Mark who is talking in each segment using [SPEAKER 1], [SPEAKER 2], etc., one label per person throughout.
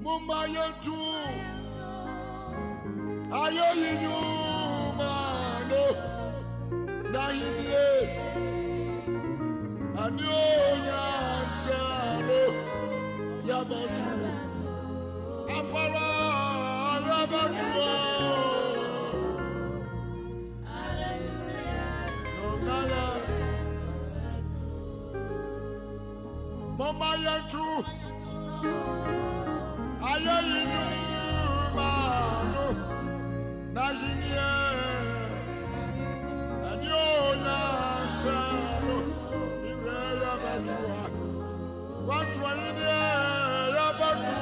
[SPEAKER 1] Mumayantu ayo yinu mano nahimie anyonya salo yabatu apara yabatu hallelujah Mumayantu ayo yinu mano nahimie anyonya salo yabatu watu wengine yabatu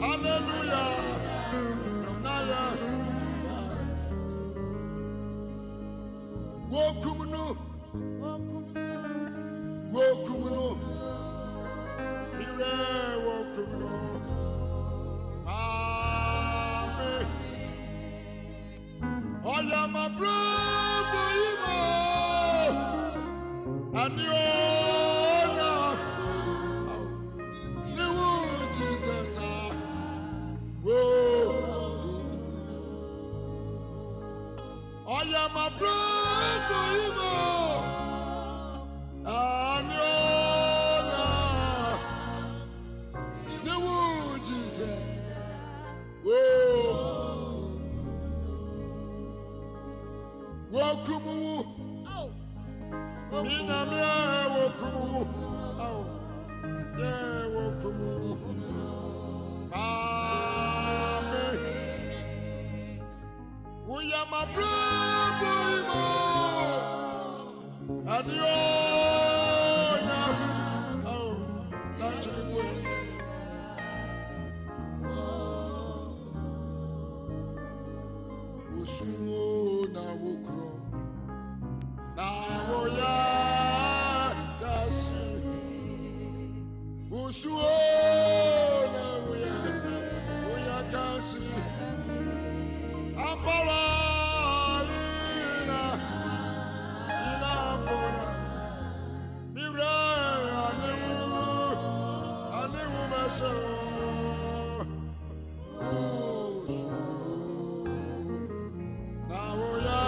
[SPEAKER 1] hallelujah naya wokumunu ire wokumunu amen oya my brother imo anionya niwu Jesus oya my brother imo anionya niwu Jesus wokumu Minamia wokumu wokumu amen we are my brother adionya usuo na wokro na woya dasi usuo na woya dasi apala ina pora mira aniwu meso na woya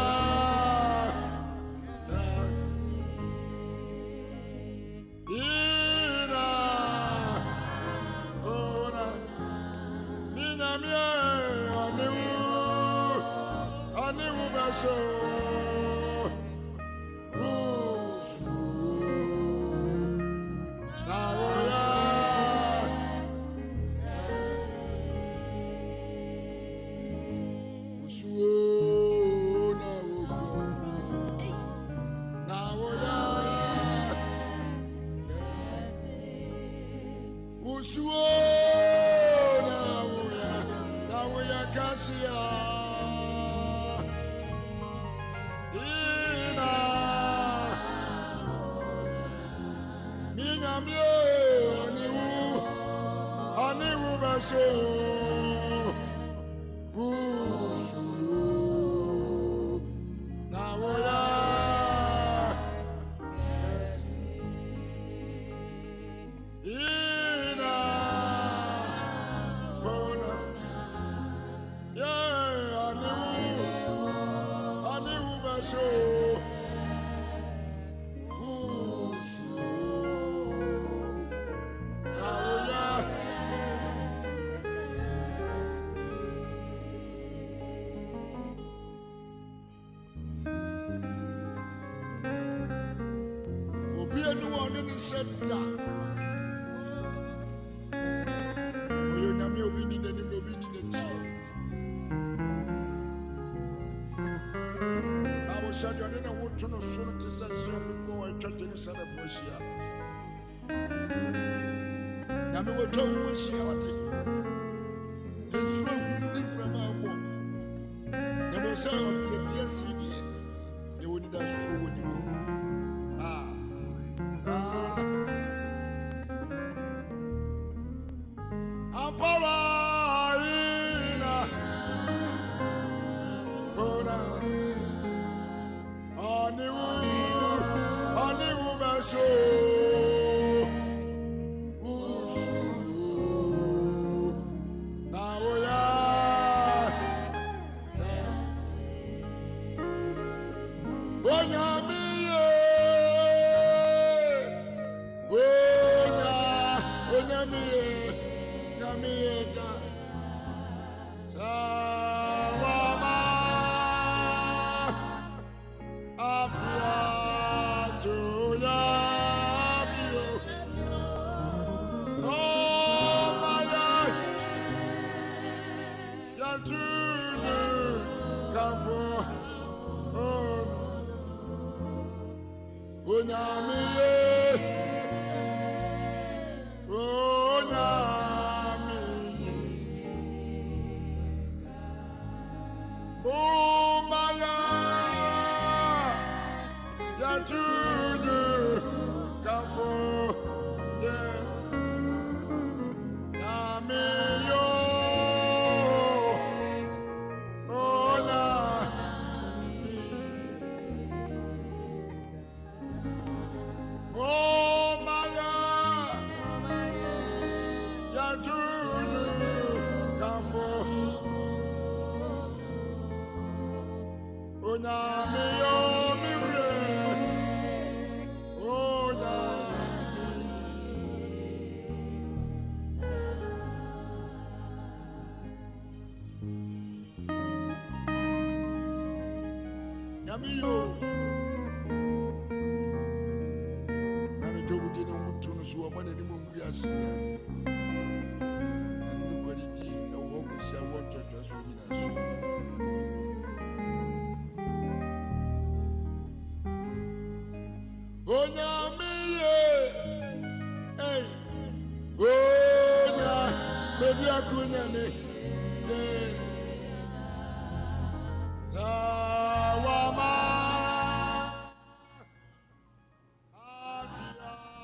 [SPEAKER 1] so Aniwu meso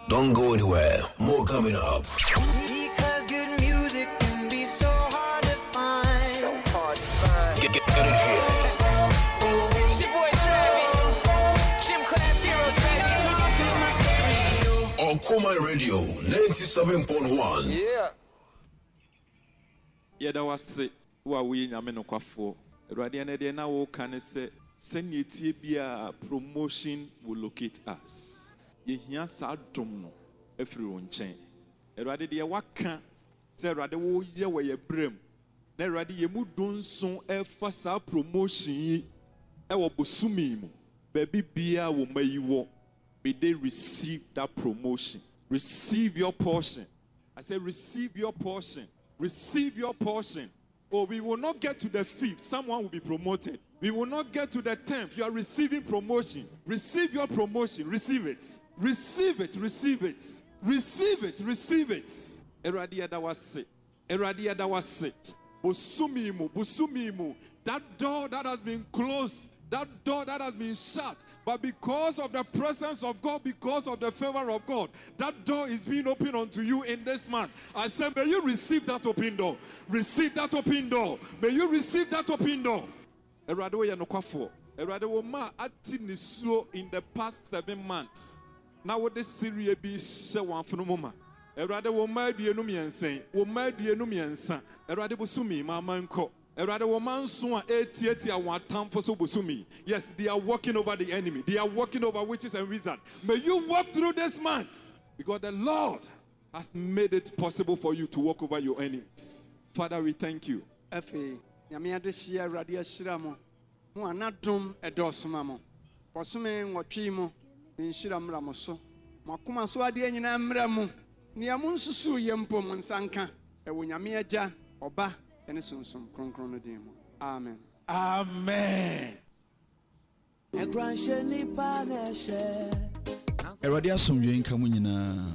[SPEAKER 2] Don't go anywhere. More coming up.
[SPEAKER 3] Because good music can be so hard to find. So hard to find.
[SPEAKER 2] Get it here.
[SPEAKER 3] It's your boy Travis. Gym Class Heroes, baby.
[SPEAKER 2] On Kuma Radio 97.1.
[SPEAKER 3] Yeah.
[SPEAKER 4] Yeah, that was it. Wa we nyame no kwafo. Erade na de na wo kan se send tie bia promotion will locate us. Yehia sa dom no afiri wo nchen. Erade de waka se erade wo ye wo ye brem. Na erade ye mu donson efa sa promotion yi e wo bosumi mu. Baby bia wo mayiwo. May they receive that promotion. Receive your portion. I said receive your portion. Receive your portion. Oh, we will not get to the 5th. Someone will be promoted. We will not get to the 10th. You are receiving promotion. Receive your promotion. Receive it. Receive it. Receive it. Receive it. Receive it. Eradia da wase. Eradia da wase. Busumimu. Busumimu. That door that has been closed. That door that has been shut. But because of the presence of God, because of the favor of God, that door is being opened unto you in this month. I said, may you receive that open door. Receive that open door. May you receive that open door. Erado ya nokwafo. Erado wo ma ati nisuo in the past 7 months. Now what the Syria be she wan funu mama. Erado wo ma aduenu miensen. Wo ma aduenu miensa. Erado bosumi ma manko. Yes, they are walking over the enemy. They are walking over witches and wizards. May you walk through this month because the Lord has made it possible for you to walk over your enemies. Father, we thank you. Amen. Amen.
[SPEAKER 5] Eradi asomdwe nka mu nyina.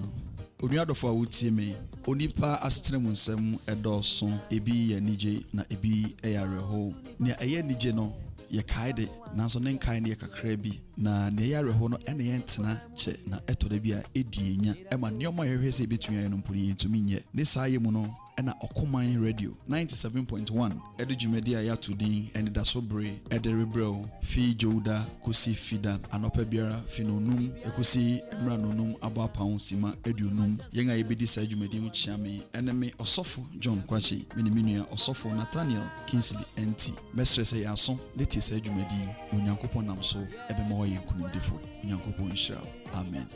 [SPEAKER 5] Onuadofo a wotie me. Onipa asetre mu nsem edoso ebi ya nije na ebi eyareho. Ne eye nije no ye kaide nanso ne nkai ne kakra bi na ne yareho no ene yentena che na etode bi a edienya ema neoma yehwese betua no mpuni yentumi nye ne saaye mu no ena Okoman Radio 97.1 edu jumedi aya tudin Anidaso Bere ederebrel fi joda kosi fida anopa biara finonum ekosi emranonum abapawon sima edunum yenga yebedi sa jumedi mu chiame eneme osofo John Quarshie miniminu osofo Nathaniel Kingsley Entsie mesrese yaso leti sa jumedi onyankopon nam so ebe mo ye kunundefo onyankopon nhyira amen.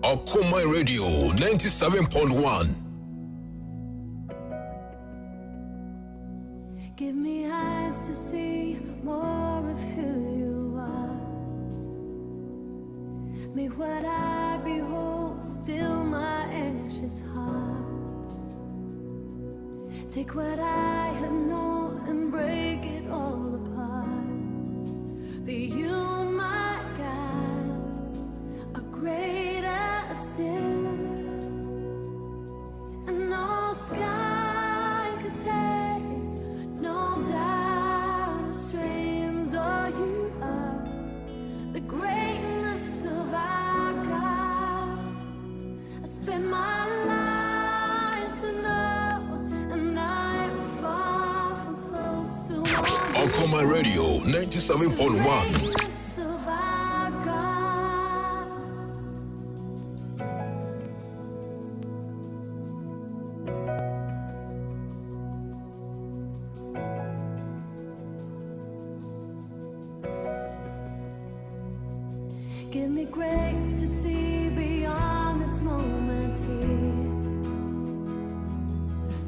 [SPEAKER 2] Akropong Radio 97.1.
[SPEAKER 6] Give me eyes to see more of who you are. May what I behold still my anxious heart. Take what I have known and break it all apart. Be you my God, a greater still, and no sky could taste, no doubt strains all you are. The greatness of our God, I spend my life to know, and I'm far from close to
[SPEAKER 2] Akropong Radio 97.1.
[SPEAKER 6] greatness of our God. Give me grace to see beyond this moment here,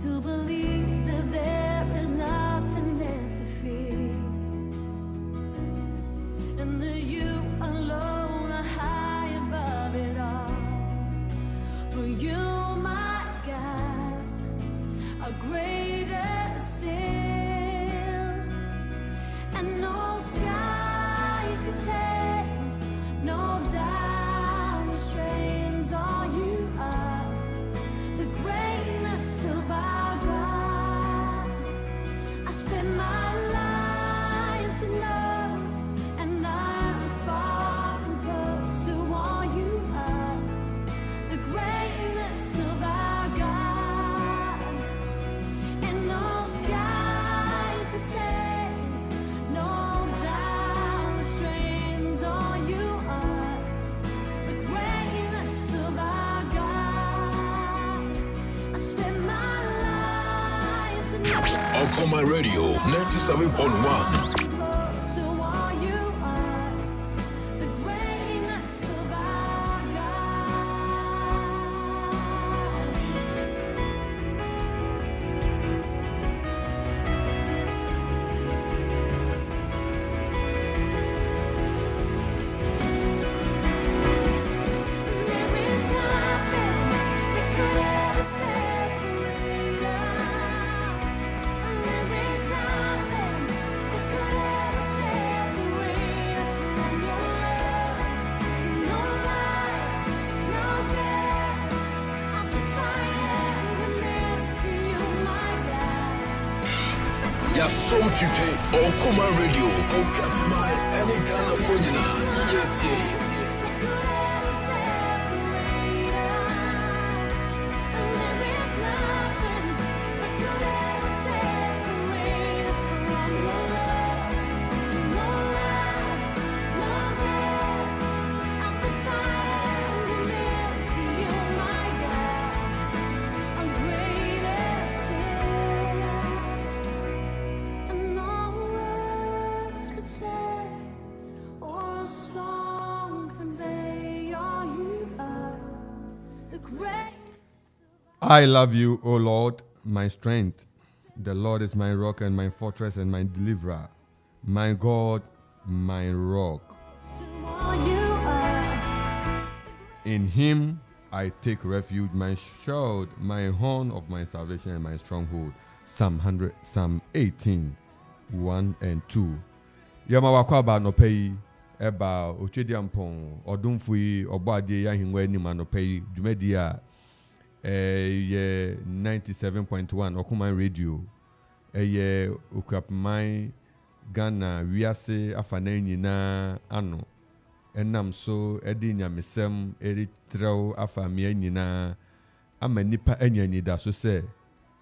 [SPEAKER 6] to believe that there is nothing left to fear, and that you alone are high above it all. For you, my God, are greater still, and no sky could taste, no doubt restrains all you are. The greatness of our God, I spend my life to know, and I'm far from close to all you are. The greatness of our God, and no sky could taste, no doubt restrains all you are. The greatness of our God, I spend my life to know.
[SPEAKER 2] Akropong Radio 97.1.
[SPEAKER 6] Close to all you are, the greatness of our God. There is nothing that could ever separate us. There is nothing that could ever separate us from your love. No life, no death. I'm deciding next to you, my God.
[SPEAKER 2] Yasom Tupe Akropong Radio. Okapimai any kind of phone yet.
[SPEAKER 6] That could ever separate us. And there is nothing that could ever separate us from your love. No life, no death. I'm deciding next to you, my God. I'm greater still, and no words could say or a song convey all you are. The great.
[SPEAKER 7] I love you, O Lord, my strength. The Lord is my rock and my fortress and my deliverer. My God, my rock.
[SPEAKER 6] To all you are.
[SPEAKER 7] In him I take refuge, my shield, my horn of my salvation and my stronghold. Psalm 18, 1 and 2. Yama wakwaba no pay eba ochediampon odumfui obade yahimwa ni manopay dumedia ye 97.1 Akropong Radio ye Akropong Ghana wiase afana nyina ano enam so edi nyamesem eritrew afamia nyina ama nipa Anidaso se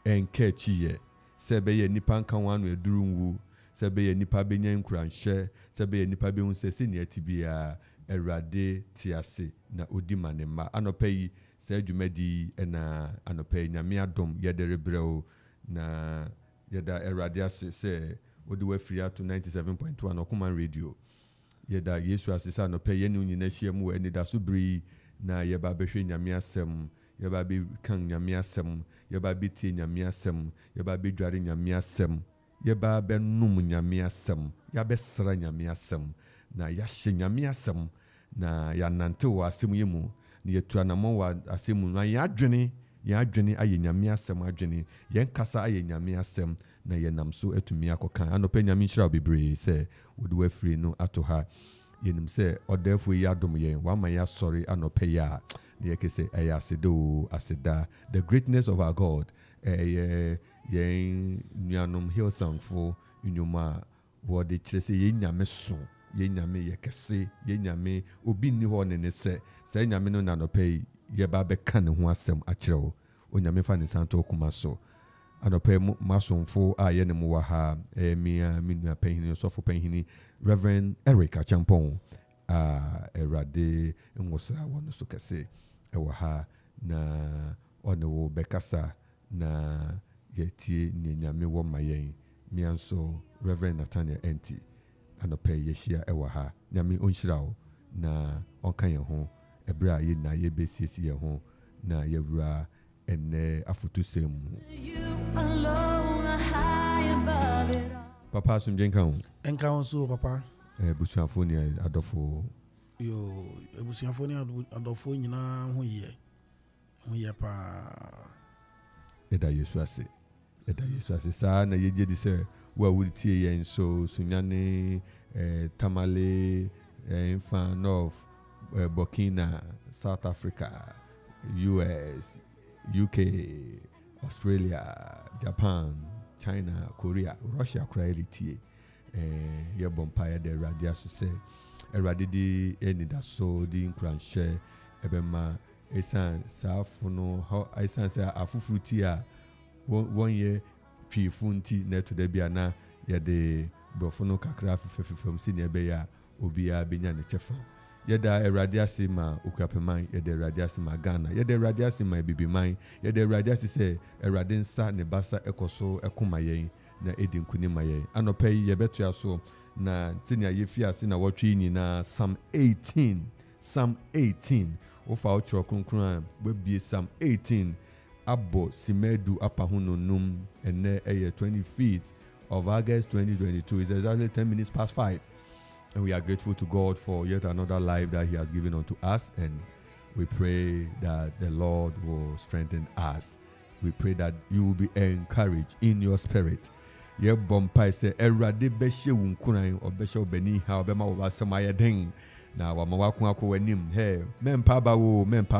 [SPEAKER 7] enka chiye se be ye nipa nka wanu edurunwu se be ye nipa benya nkuranhye se be ye nipa be hunse se ne atibia Erade tiase na odi manema anopa yi se dwumadi na anopa yi nyame adom yedere brɛo na yeda erade ase se odi wafiri ato 97.1 Akropong radio yeda Yesu ase se anopa yi ne nyina hia mu Anidaso Bere na yeba behwe nyame asɛm yeba be kan nyame asɛm yeba be tie nyame asɛm yeba be dware nyame asɛm yeba be num nyame asɛm yabe sra nyame asɛm na yahye nyame asɛm na yanante wo asɛm yemu na yetu anamo wa asɛm na yadwene aye nyame asɛm adwene yen kasa aye nyame asɛm na yenam so atumi akokan anopa nyame nhyira bebree se wodi wafiri no ato ha yenim se odefo yi adom yen wa ma ya sorry anopa ya na yekese ayasido asida the greatness of our God yen nuanom Hillsong for nyuma wodi kyerese yen nyame so yen nyame yekese yen nyame obi ni ho ne se nyame no na anopa ye ba be kan ho asɛm akyerɛw onyame fa ne santo kuma so anopa masomfo a ye ne mu wa ha mia minua panhini sofo panhini Reverend Eric Akropong erade ngosra wono so kase ewo ha na one wo bekasa na yetie nyame wo mayen mianso Reverend Nathaniel Entsie anopa yeshia ewo ha nyame onhyirawo na onkan ye ho ebra ye na ye besiesie ye ho na yewura enne afutusem papa sumjenka
[SPEAKER 8] enka on so papa
[SPEAKER 7] busuafo ni adofo
[SPEAKER 8] yo busuafo ni adofo nyina ho ye pa
[SPEAKER 7] eda Yesu ase sa na yeje di se wa wuritie yen so sunyane tamale fan of Burkina, South Africa, US, UK, Australia, Japan, China, Korea, Russia creativity ye bompire de radia so say erade di enidaso di nkranhye ebema esan safuno how esan say afufruti a one year twifunti neto de bia na ye de brofono kakra fefefem si ne ebe ya obia benya ne chefa yeda erade ase ma okuapeman yeda erade ase ma Ghana yeda erade ase ma bibiman yeda erade ase se erade nsa ne basa ekoso ekoma yen na edi nkuni ma yen anopa yi yebetu aso na tinia yefi ase na wotwe nyina Psalm 18 ofa otro kronkron gbebie Psalm 18 abo simedu apahununum ene 25th of August 2022 is exactly 10 minutes past 5. And we are grateful to God for yet another life that He has given unto us. And we pray that the Lord will strengthen us. We pray that you will be encouraged in your spirit. Ye bompai se erade beshe wunkunan obeshe obeni ha obema obasema yeden na wamawaku akọ wanim he mempa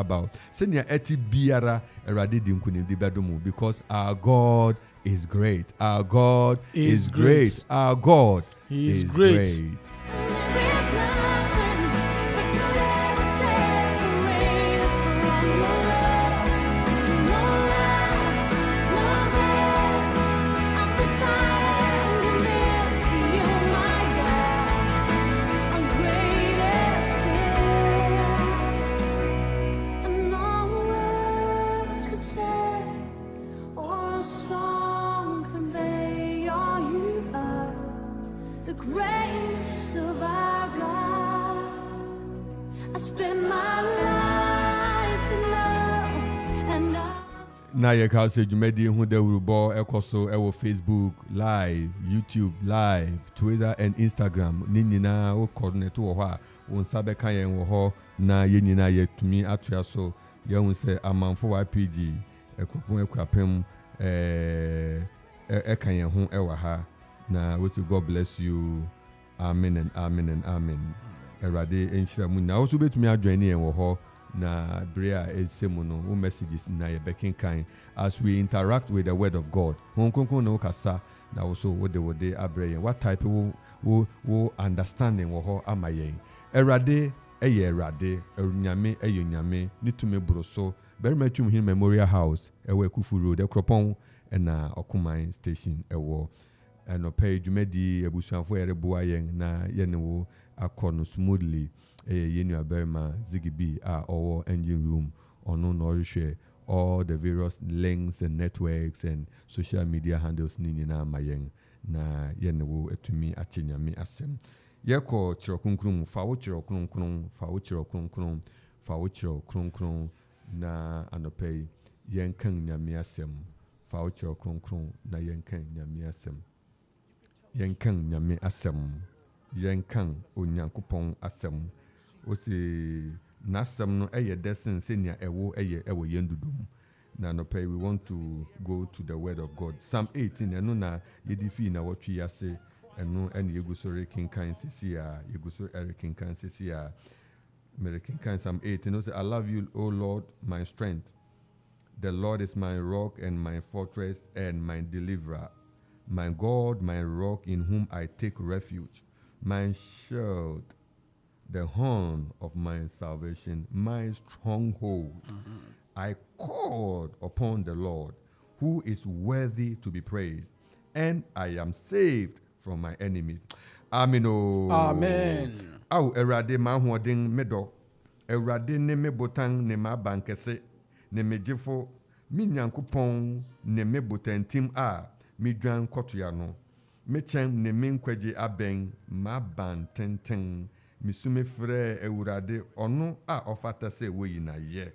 [SPEAKER 7] ba senia eti biara erade di nkunim di bedomu because our God is great. Our God is great. Our God is great.
[SPEAKER 6] Grace of our God, I spend my life to love and
[SPEAKER 7] na ye ka se dwumadi hu da wurubo ekoso ewo Facebook live, YouTube live, Twitter and Instagram ni nyina wo coordinate wo ho a wo nsa be kan yen wo ho na ye nyina ye tumi atoa so ye hu se amanfo YPG Akropong Akwapem kan yen ho ewa ha na we say God bless you. Amen and amen and amen. Erade enhyira mu na also betumi adwan ne wo ho na brea esemu no wo messages na ye bekin kan as we interact with the word of God. Hon konkon no kasa na also wo de abre what type wo understanding wo ho amayen. Erade erade nyame nyame nitume broso very much him Memorial House ewe Kufu Road Akropong na Okumai Station ewo and no pay dwumadi abusuafo ereboa yen na yene wo akọ no smoothly Yenu Aberma Zigibi or engine room or no nourish all the various links and networks and social media handles nina mayeng na yenwo etumi achenyame asem yeko chirokunkrum fawo chirokunkrum na anopei yenkan nyame asem fawo chirokunkrum na yenkan nyame asem yenkan onyankopon asem osi nasem no eye desen senia ewo yendudum na no pay we want to go to the word of God. Psalm 18 eno na yedifi na watwi yase eno ene yegusore kinkan sisia yegusore kinkan sisia American kan Psalm 18 no say I love you O Lord my strength. The Lord is my rock and my fortress and my deliverer. My God, my rock in whom I take refuge. My shield, the horn of my salvation, my stronghold. I called upon the Lord, who is worthy to be praised, and I am saved from my enemies. Amen.
[SPEAKER 8] Amen.
[SPEAKER 7] Au erade ma hoden medo. Erade ne me botan ne ma bankese. Ne me jefo mi nyankopon ne me botantim a mi dwan kotoya no. Me chen ne me nkwaje aben ma ban tenten. Mi sume frɛ Awurade ɔno a ɔfata sɛ woyi na yɛ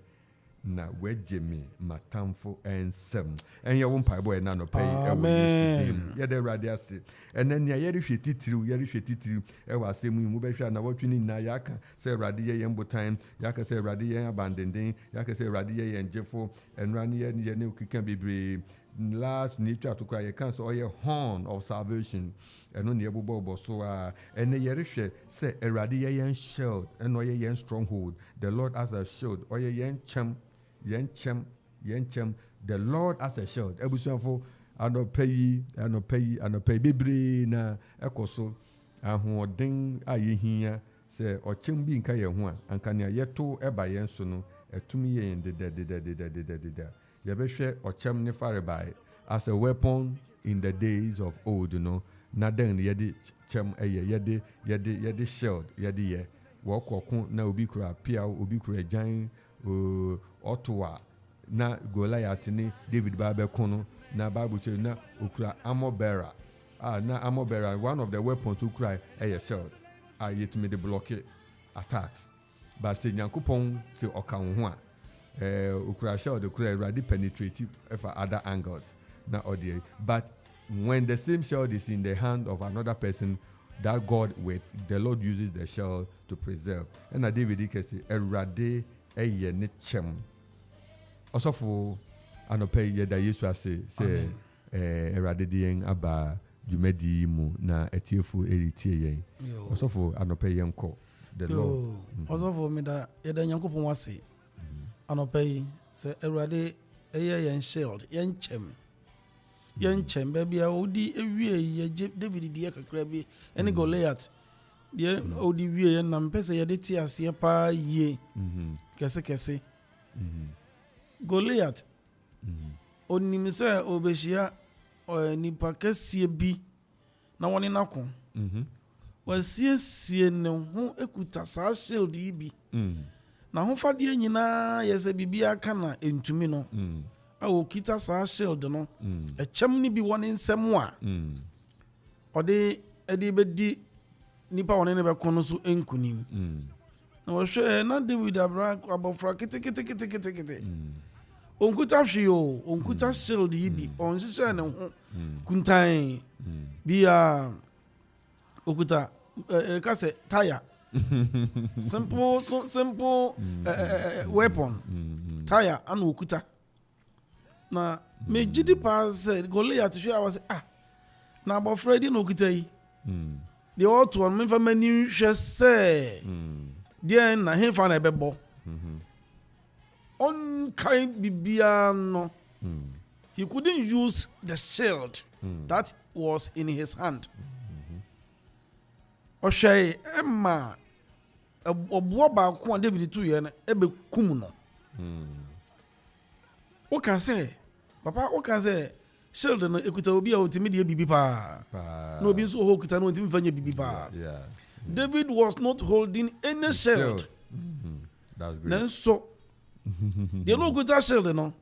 [SPEAKER 7] na wagye me matamfo ensɛm ɛnyɛ wo mpaebɔ ɛna no pɛyi ɛwɔ Yesu yɛde Awurade ase ɛnɛ nea yɛrehwɛ titiriw ɛwɔ asɛm yi mu bɛhwɛ na wɔtwe ne nyinaa yɛaka sɛ Awurade yɛ yɛn botan yɛaka sɛ Awurade yɛn abandenden yɛaka sɛ Awurade yɛ yɛn gyefo ɛnora ne yɛ ne okeka bebree last nature to cry can say oh horn of salvation and no near bobo so and the yerishwe say Eradi yen shield and no yen stronghold the Lord as a shield or yen chem the Lord as a shield ebusuafo anopay bebre na ekoso ahoden ayehia say ochem bi nka ye ho a anka ne yeto eba yen so no etumi yen de Yabeshe ochem ne faribai as a weapon in the days of old, you know. Naden yedi chem yedi shield yedi ye. Walk na ubikura pia ubikura jain Ottawa na Goliath ni David Babe kono na Bible say na ukura armor bearer. Na armor bearer one of the weapons to cry shield. Yet me the blockade attacks. But say Nyankopon say oka ho a ukura shield ukura ready penetrative for other angles na audio. But when the same shield is in the hand of another person, that God with the Lord uses the shield to preserve. And David can say erade eye ne chem. Also for anope ye da Yesu ase say erade dien aba dwumadi mu na etiefu eritie yen. Also for anope yen ko the Lord.
[SPEAKER 8] Also for me da ye da Nyankopon wase. Anope say erade eye yen shield yen chem. Yen chem baby odi ewie ye David die kakra bi ene Goliath die odi wie ye nam pese ye de ti ase pa ye kese Goliath onim se obehia nipa kese bi na woni nako wasie ne ho ekuta sa shield yi bi na ho fade nyina ye se bibia aka na entumi no awo kita sa shield no echem ni bi woni nsem a ode edi bedi nipa woni ne be kono so enkunim na wo hwe na David abofra kete onkuta hwio onkuta shield yi bi onhyehyɛ ne ho kuntan bia okuta kase tire simple weapon tire anu okuta na me gidi pass Goliath hwe awa say na abofra di no okuta yi de oto on me fa mani hwe say de na hefa na ebebo on kind bibia no he couldn't use the shield that was in his hand Oshai Emma obo ba ko David tu ye na ebe kum no o kan say papa o kan say shield no ekuta obi a otimi de bibi pa na obi nso ho kuta no otimi fanya bibi pa David was not holding any shield.
[SPEAKER 7] That's great.
[SPEAKER 8] Then so the no good shield no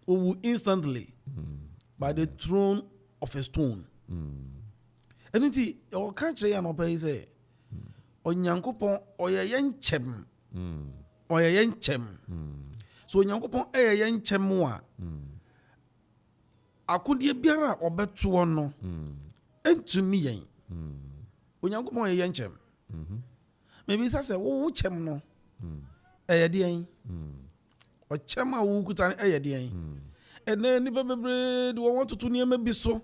[SPEAKER 8] will instantly by the throne of a stone. And it your country and obey say Onyankopon oye yenchem. Oye yenchem. So Onyankopon eye yenchem a akudie biara obeto no entumi yen. Onyankopon eye yenchem. Maybe say wo chem no eye de o chem a wo kuta eye de and then nipa bebre de want to niam bi so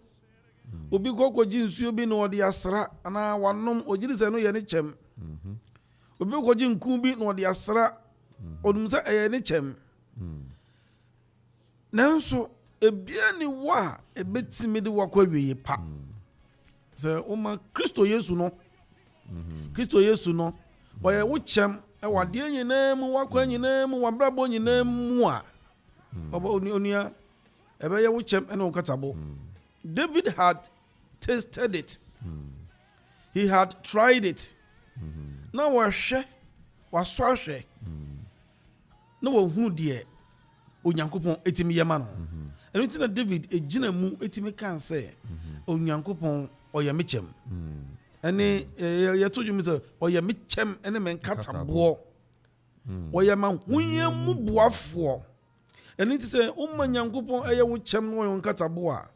[SPEAKER 8] obi kokoji nsuo bi na ode asra ana wanom ogiri se no ye ne chem obi kokoji nku bi na ode asra odum se eye ne chem nanso ebia ni wa ebetimi de wakwawie pa se o ma Kristo Yesu no Kristo Yesu no oye wo chem e wade nyina mu wakwa nyina mu wabrabo nyina mu a oba onia ebeye wo chem ene okatabo. David had tasted it. He had tried it. Now washe waswahwe no wo de Onyankopon etimi yema no. Eno ti na David ejina mu etimi kan say Onyankopon oye mechem. Ene ye told you say oye mechem ene men katabo. Oye ma huye mu boafo. Eno ti say o Onyankopon eye wo chem no yo katabo a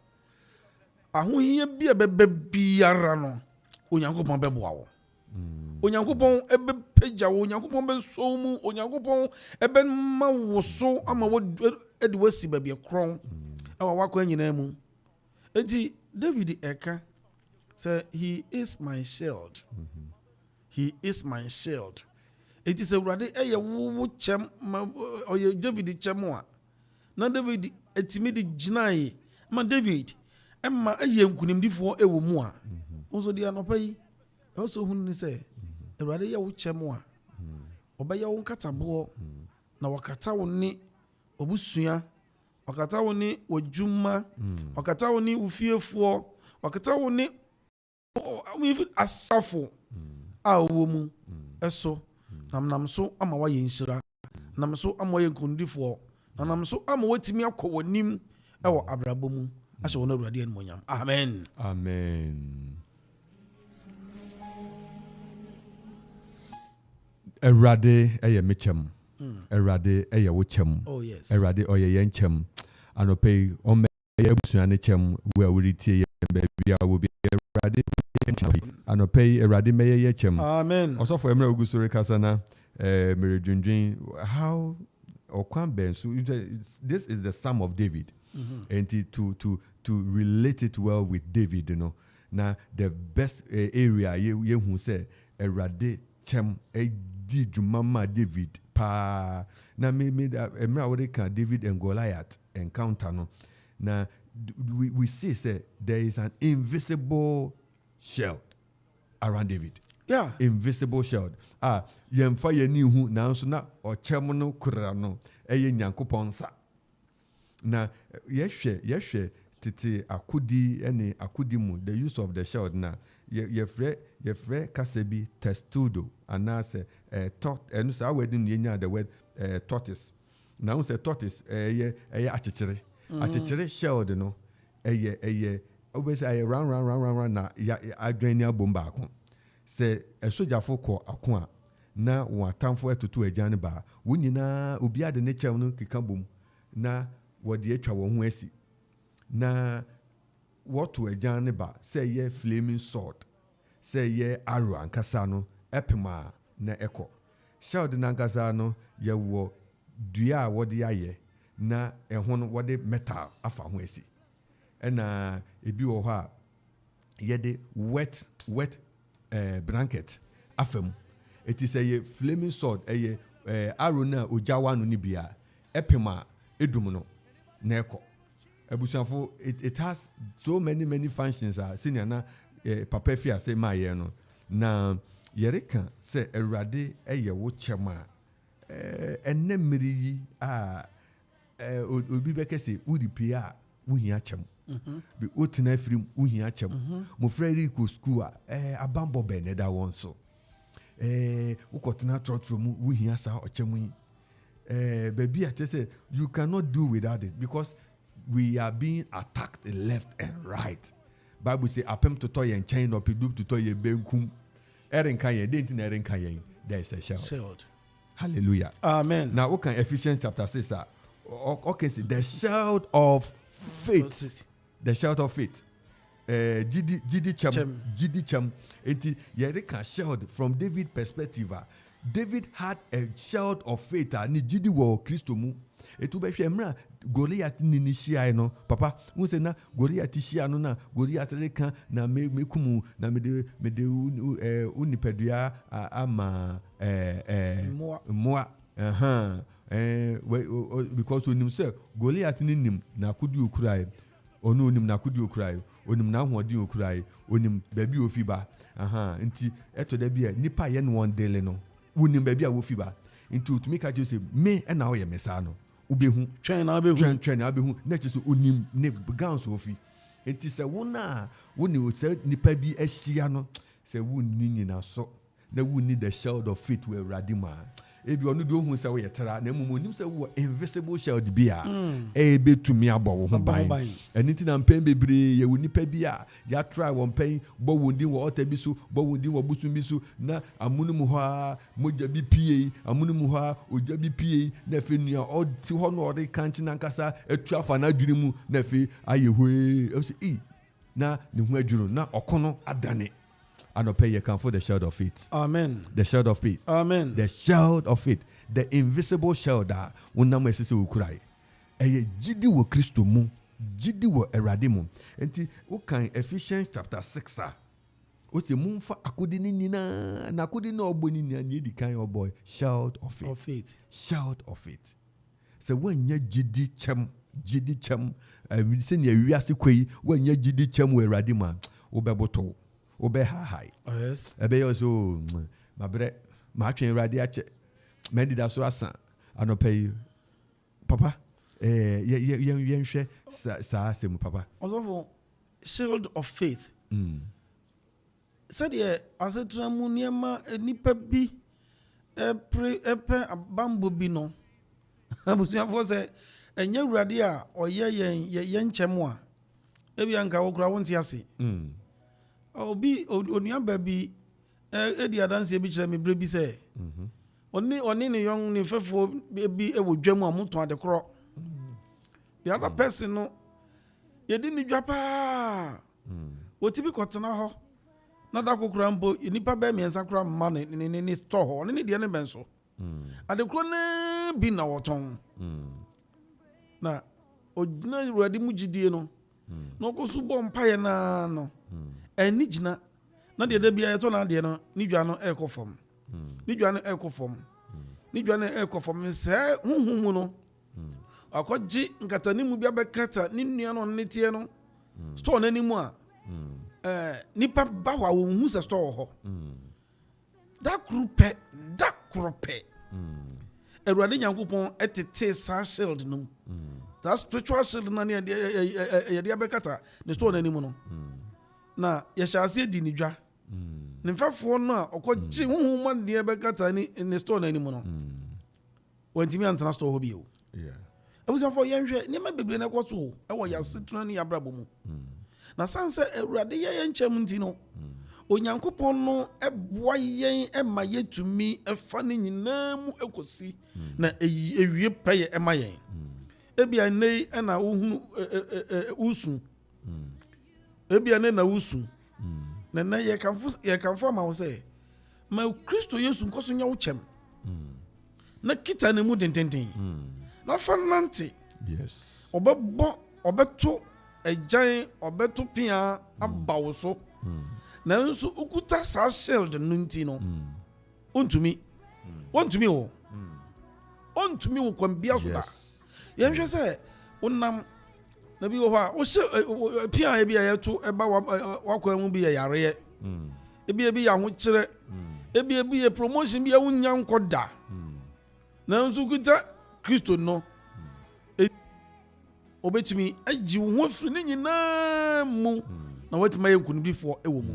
[SPEAKER 8] ahohia bia bebe biara no Onyankopon beboa wo. Onyankopon ebe peja wo, Onyankopon be so mu, Onyankopon ebe ma wo so ama wo edi wasi ba bia kron awa wakwa nyina mu. Enti David eka say he is my shield. He is my shield. Enti say urade eye wo chem oye David chem a na David etimi di ginai ma David emma eye nkunimdifo ewo mu a onso dia no pai also hu ni say urade ye wo chem a obaye wo nkatabo na wakata wo ni obusua wakata wo ni wodwuma wakata wo ni ufiefo wakata wo ni asafo a wo mu eso nam so ama wa ye nshira nam so ama ye nkundifo nam so ama watimi akọ wonim ewo abrabo mu ashe wona urade en monyam. Amen.
[SPEAKER 7] Amen. Erade eye mechem. Erade eye wo chem.
[SPEAKER 8] Oh yes.
[SPEAKER 7] Erade oye yen chem. Anope o me ye busua ne chem we awuritie ye bia wo bi erade anope erade me ye chem.
[SPEAKER 8] Amen.
[SPEAKER 7] Also for emre ogusore kasana mere dwendwen how okwan ben so this is the Psalm of David. And to relate it well with David, you know. Now the best area ye who say erade chem di mama David pa na me emra wori kan David and Goliath encounter no. Now we see say there is an invisible shield around David.
[SPEAKER 8] Yeah.
[SPEAKER 7] Invisible shield. Yemfa ye ni hu na so na o chem no kura no eye Nyankopon sa. Na yehwe tete akudi ene akudi mu the use of the shield na yefre kasebi testudo anase tot enu sa wedding yenya the word tortoise na un say tortoise eye achichere shield no eye obese eye round na adwani abomba akon se esojafo ko akon a na watamfo etoto agyan ba wonyina obi ade ne chem no keka bom na wodi atwa wo ho asi na woto agyan ne ba say ye flaming sword say ye arrow ankasa no epema na eko shield na ankasa no ye wo dua a wodi aye na ehho no wodi metal afa ho asi ena ebi wo ho a ye de wet blanket afam it is a flaming sword arrow na ojawa no ni bia epema edum no na eko ebusanfo it has so many functions senior na papa fia say ma ye no na yereka say erade wo chema enemiri yi obi bekese udi pia wohia kyɛm bi wotina afiri wohia kyɛm mo frɛri ko school abambo beneda won so wokɔtena trotro mu wohia saa ɔkyɛm yi baby I just say you cannot do without it because we are being attacked left and right. Bible say apem to toy and chain or pidup to toy benkum erin kanye didn't erin kanye there is a shield. Hallelujah. Amen. Now okay Ephesians chapter 6 okay see the shield of faith. The shield of faith. Gidi cham enti yerika shield from David perspective. David had a shield of faith ni gidi wo Kristo mu etu be hwe mra Goliath ni shia no papa mu se na Goliath shia no na Goliath reka na mekumu na mede unipadua ama moa because onim se Goliath ni nim na kudi okurai onu onim na kudi okurai onim na hoɔden okurai onim baabi ofiba nti eto da bia nipa ye no one daily no wonim baabi a wofiba nti to make a say me na wo ye mesa no ubehu twɛn na abehu na kyese onim ne grounds ofi nti sɛ wona woni sɛ nipa bi ahyia no sɛ wonni nyina so na wonni the shield of faith we radima ebi onu do hu sɛ wo yɛtra na mmom onim sɛ wo invisible shield bi a betumi abɔ wo ho ban ɛni ti na mpɛn bebre ye wo nipa bi a ya try won pɛn bɔ wondin wo ɔta bi so bɔ wondin wo busum bi so na amunu mu ha moja bi pie amunu mu ha oja bi pie na fe nua ɔti hɔ no ɔde kanti nankasa atu afa na adwene mu na fe aye hoe o se na ne ho adwuro na ɔkono adane and pay you can for the shield of faith. Amen. The shield of faith. Amen. The shield of faith. The invisible shield that when na mwese se ukrai. Jidi wo Kristo mu, jidi wo erade mu. Enti o kan Ephesians chapter 6 o se mumfa akodi ni nina na akodi na obo ni na di kan your boy shield of faith. Of faith. Shield of faith. Se wanya jidi chem se ne wiase kwei wanya jidi chem wo erade mu o beboto. Obe high. Oh yes. Ebe also my bre ma twen radi ache. Anidaso asa anope papa yen hwe sa asem papa. Also for shield of faith. Said ye asetramu niema nipa bi epe bambo bi no. Abusuafo se enye urade a oye yen nkyem a ebi anka wo kura wonti ase. Obi onua baby edi adanse bi kire me bre bi se oni ne yong ne fefo bi e wodwam amoto adekoro the other person no yedi ni dwapa woti bi kotena ho na da kokura mbo nipa ba miensa kura mma ne store ho ne de ne benso adekoro na bi na woton na odina ruade mu gidie no no kosu bo mpaye na no eni gina na de bia yeto na de no ni dwa no ekofom ni dwa no ekofom se huhumu no akɔgye nkatani mu bia bekata ni nua no ne tie no store na nimu a nipa ba wa wo hu se store ho da krope Erade Nyankopon etete sa shield no that spiritual shield na ne ye de bekata ne store na nimu no na yɛhyase di ni dwa ne mfafo no a ɔkɔgye huhuma de bekata ni ne store na nimu no wantimi antena store ho bio abusuafo yɛnhwɛ ne ma bebre na kɔso ɛwɔ yase tuna ne yabrabo mu na sanse Erade yɛ nkyɛm nti no Onyankopɔn no ɛboa yɛn ɛma yɛtumi ɛfa ne nyinaa mu ekosi na ewie pɛyɛ ɛma yɛn ebia nei ɛna wohunu usu ebia ne na usu na yɛkamfo ma wo sɛ ma Kristo Yesu nkoso nya wo kyɛm na kita ne mu dententen na fa nante yes obeto agyan obeto pia abawo so na nso ukuta sa shield no nti no ontumi wo kwambia so da yɛnhwɛ sɛ wonam na bi wo ha wo pia bi yeto eba wakwa mu bi yare ebi ya ho kyere ebi ye promotion bi ya wonya nkoda na nso kuta Kristo no
[SPEAKER 8] obetumi agyi wo ho firi ne nyinaa mu na watuma yɛ nkunimdifoɔ ɛwɔ mu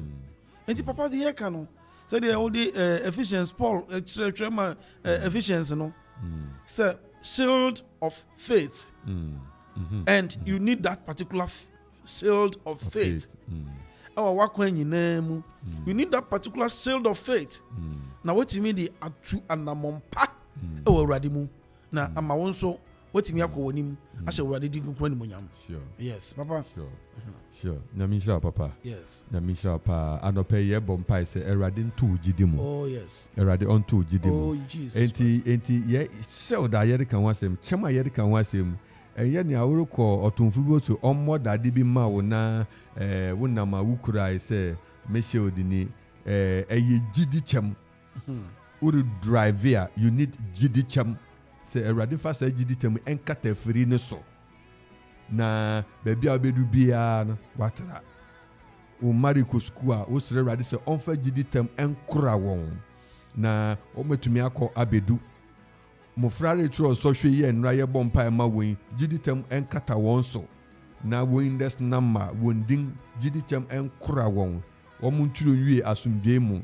[SPEAKER 8] enti papa de yɛ ka no sɛ de all the Ephesians Paul kyerɛ ma Ephesians no sɛ shield of faith and you need that particular shield of faith ɛwɔ wakwan nyinaa mu you need that particular shield of faith na watumi de atu anamɔmpa ɛwɔ Awurade mu na ama wo nso watumi akɔ w'anim ahyɛ Awurade di nkukura ne monyam. Yes papa.
[SPEAKER 7] Sure. Na mi sha papa.
[SPEAKER 8] Yes.
[SPEAKER 7] Na mi sha pa anope ye bompai se Awurade nto gidi mu.
[SPEAKER 8] Oh yes.
[SPEAKER 7] Awurade onto gidi mu.
[SPEAKER 8] Oh Jesus.
[SPEAKER 7] Enti ye sell da ye kan wasem, chema ye kan wasem. Enye ne awurukọ otumfu bi so ommo dade bi ma wo na wonama wukura se meshe odini eye gidi chem. Uru drive here you need gidi chem. Se Awurade fa sa gidi chem enkata firi ne so. Na baby a obedu bia no watara o mariko school a o sere Awurade se onfa gidi tem enkora won na o metumi akọ abedu mofra retro so hwe ye nra ye bompa ma won gidi tem enkata won so na won des nama won din gidi tem enkora won o mu nturo wie asumdwe mu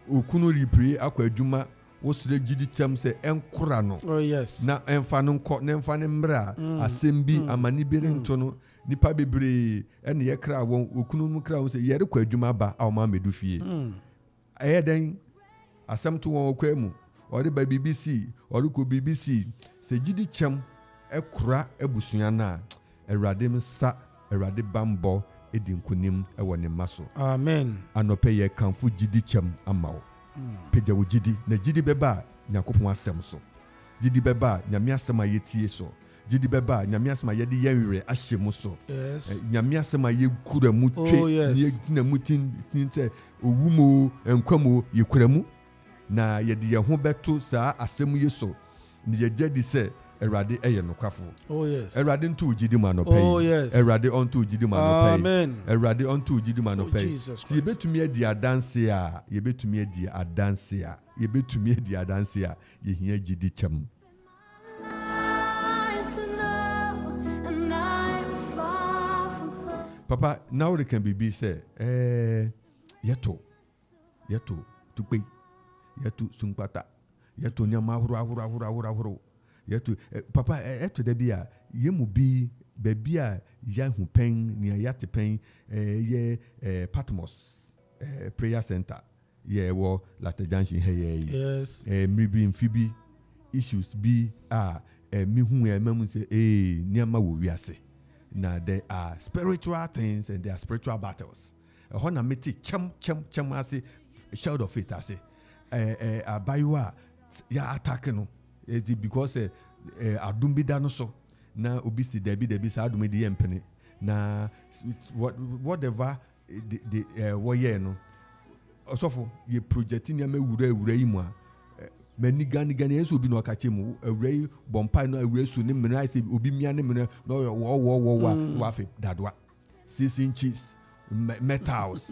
[SPEAKER 7] okunu ripre akọ adwuma wo sere gidi tem se enkora no.
[SPEAKER 8] Oh yes.
[SPEAKER 7] Na emfa no nkọ na emfa ne mbra asem bi amani bi rento no nipa bebre ene ye kra won okunu mu kra won se ye rekọ adwuma ba a o ma medu fie den asem to won okwa mu ori ba BBC ori ko BBC se gidi chem ekura ebusua na Awurade msa Awurade bambo edi nkunim ewo ne maso.
[SPEAKER 8] Amen.
[SPEAKER 7] Anope ye kanfu gidi chem amawo. Peja wo gidi na gidi beba Nyankopon asem so. Gidi beba nyame asem ayetie so. Gidi beba nyame asem ayede yenwere ahyemu so.
[SPEAKER 8] Yes.
[SPEAKER 7] Nyame asem ayekura mu twe ye na mutin se owumo enkwamo yekura mu na yede ye ho beto saa asem yeso. Ni ye gedi se Awurade eye nokwafo.
[SPEAKER 8] Oh yes.
[SPEAKER 7] Awurade nto gidi ma no pay.
[SPEAKER 8] Oh yes.
[SPEAKER 7] Awurade onto gidi ma no pay.
[SPEAKER 8] Amen.
[SPEAKER 7] Awurade onto gidi ma no pay.
[SPEAKER 8] Jesus Christ.
[SPEAKER 7] Si yebetumi adi adanse a, yebetumi adi adanse a, yebetumi adi adanse a, yehia gidi chem. Papa, now they can be say, yeto tukpe, yeto sumpata, yeto nyama hura. Yetu papa eto de bia yemu bi bebia ya hu pen ni ayate pen ye Patmos prayer center ye wo Latte Junction he.
[SPEAKER 8] Yes.
[SPEAKER 7] Maybe mfibi issues bi mi hu mamu say niama wo wiase na there are spiritual things and there are spiritual battles hona meti chem ase shield of faith ase abaywa ya attack no because adumbida no so na obisi debi sa adumidi yempene na whatever the woye no osofo ye project ni amewura yi mu a mani gani enso obi no akache mu awura bompai no awura su ne mena ise obi mia ne mena no wa fe dadwa 6 inches metals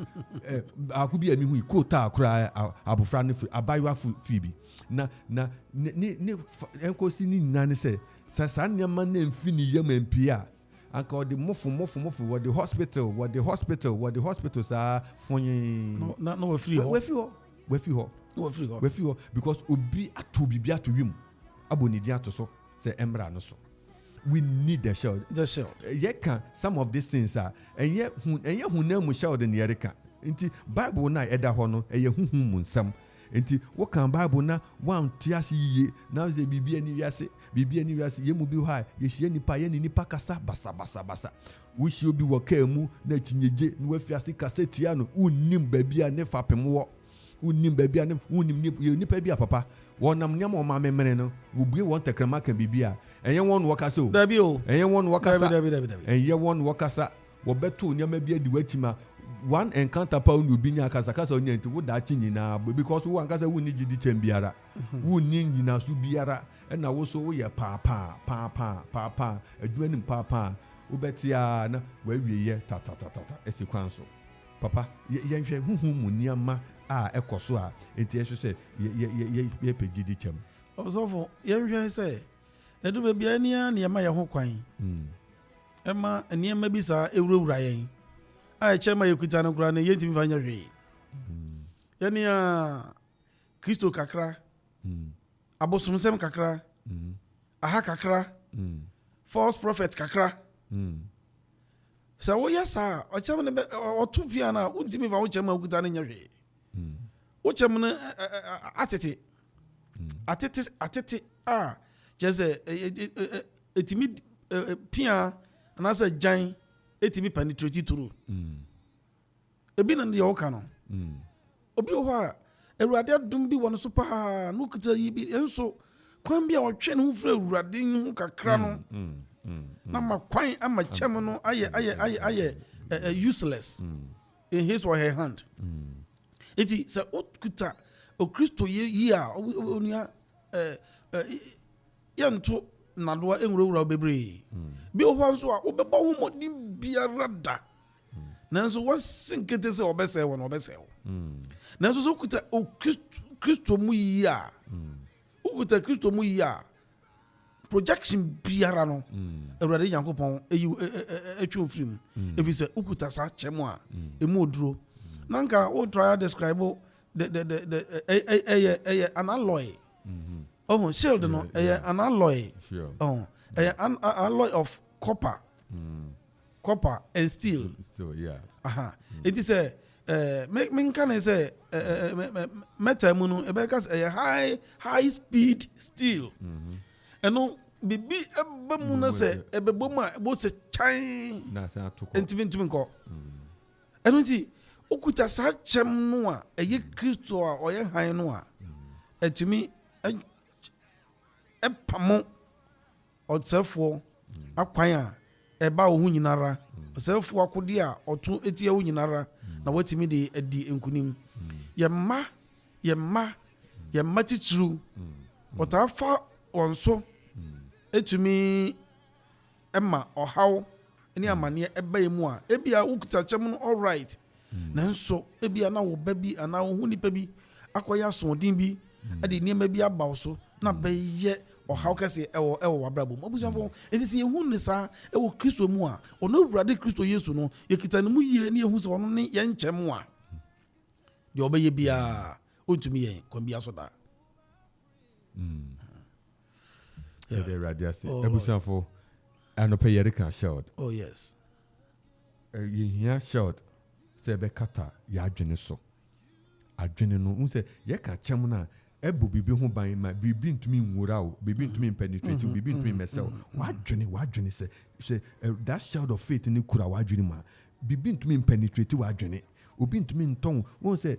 [SPEAKER 7] akubi ami hu kota akura abufra ne abaywa fibi na ni enkosi ni nane se sasa nyama na mfi ni yam mpia anka the mofu what the hospital sa fonye
[SPEAKER 8] no we free
[SPEAKER 7] ho because obi atobi bi atowim abonidi atoso se emra no so. We need the shield. Some of these things are and yet who shield in the Erika. Inti Bible na eda hono eye huhum nsam. Inti what can Bible na one tiasi ye now say bibi ani wiase ye mu bi ha ye hie nipa kasa basa. We shi obi wo ka mu na tinyeje na wafiase kasa tia no unnim babia ne fapem wo. Unnim babia ne unnim nipa bia papa. Wonam nyama ma memene no wobue won tekrema kan bibia enye won wakasa o
[SPEAKER 8] dabi o
[SPEAKER 7] enye won wakasa
[SPEAKER 8] dabi
[SPEAKER 7] enye won wakasa wobeto nyama bia di wachima one encounter pa unu bi nya kasa onya nti wo da chi nyina because wo ankasa wo ni gidi chem biara wo ni nyina su biara na wo so wo ye pa aduanim pa wo betia na wa wie ye ta esikwanso papa ye hwe huhu mu niama ekoso a enti ehwe se ye pegidi chem
[SPEAKER 8] osofo ye hwe se edu bebia nia na ma ye ho kwan Emma and near maybe sa a real Ryan. I chair my Kutana Gran yet in Vanya. Yania Christo Kakra, Abosum Sem Kakra, Aha Kakra, false prophet Kakra. So, yes, sir, or chairman or 2 piano, would see me for Chama Kutana in your way. What chairman attitude? Attitude, just a timid piano, and as a giant, a timid penetrated through. A bin on the Okano. Obiwa, a radia don't be one super, look at ye, and so, Quambia or Chen who flew Radin Cacrano. Now, my quine and my chairman, I useless in his or her hand. It is a what could o Christo ye onia yanto nadwa enwura bebre bi o hwan so a obeba ho modin biarada nanso wasinkete se obese won obese nanso so kuta o Christo mu yi a o kuta Christo mu yi a projection biara no awurade Yankopon etwu film if say o kuta sa chemo a emu oduro nanka o try describe the an alloy. Oh, shield no, an alloy.
[SPEAKER 7] Sure.
[SPEAKER 8] Oh, an alloy of copper, copper and steel.
[SPEAKER 7] Still, yeah.
[SPEAKER 8] It is a me can say metal muno because a high speed steel. And no bibi ebamuna say ebeboma bo se chan.
[SPEAKER 7] Na say to
[SPEAKER 8] ko. Entimin ko. And see. Ukuta sa chem no a eye Kristo a oye han no a etimi epamo otsefo akwan a eba wo hu nyinara otsefo akode a oto etie wo nyinara na watimi de adi enkunim ye ma titru otafa onso etumi ema ohaw eni amane eba emu a ebia ukuta chem no all right. Nanso ebia na wo ba bi ana wo hu nipa bi akoya asodin bi ade niema bi aba so na beye ohaw kase ewo wabrabo abusuafo etisi ehu ne sa ewo Kristo mu a ono wurade Kristo Yesu no yekita ne mu yie ne ehu se ono ne ye nkyem a de obeye bia ontumi yen kon bia so da
[SPEAKER 7] the radio say abusuafo anope yere kan short.
[SPEAKER 8] Oh yes.
[SPEAKER 7] You hear short be kata ya adwene so adwene no unse ye ka chem na ebu bibi ho ban ma bibi ntumi nwura o bibi ntumi penetrate bibi ntumi mesel wa adwene se that shout of faith ni kura wa adwene ma bibi ntumi penetrate wa adwene obi ntumi nton unse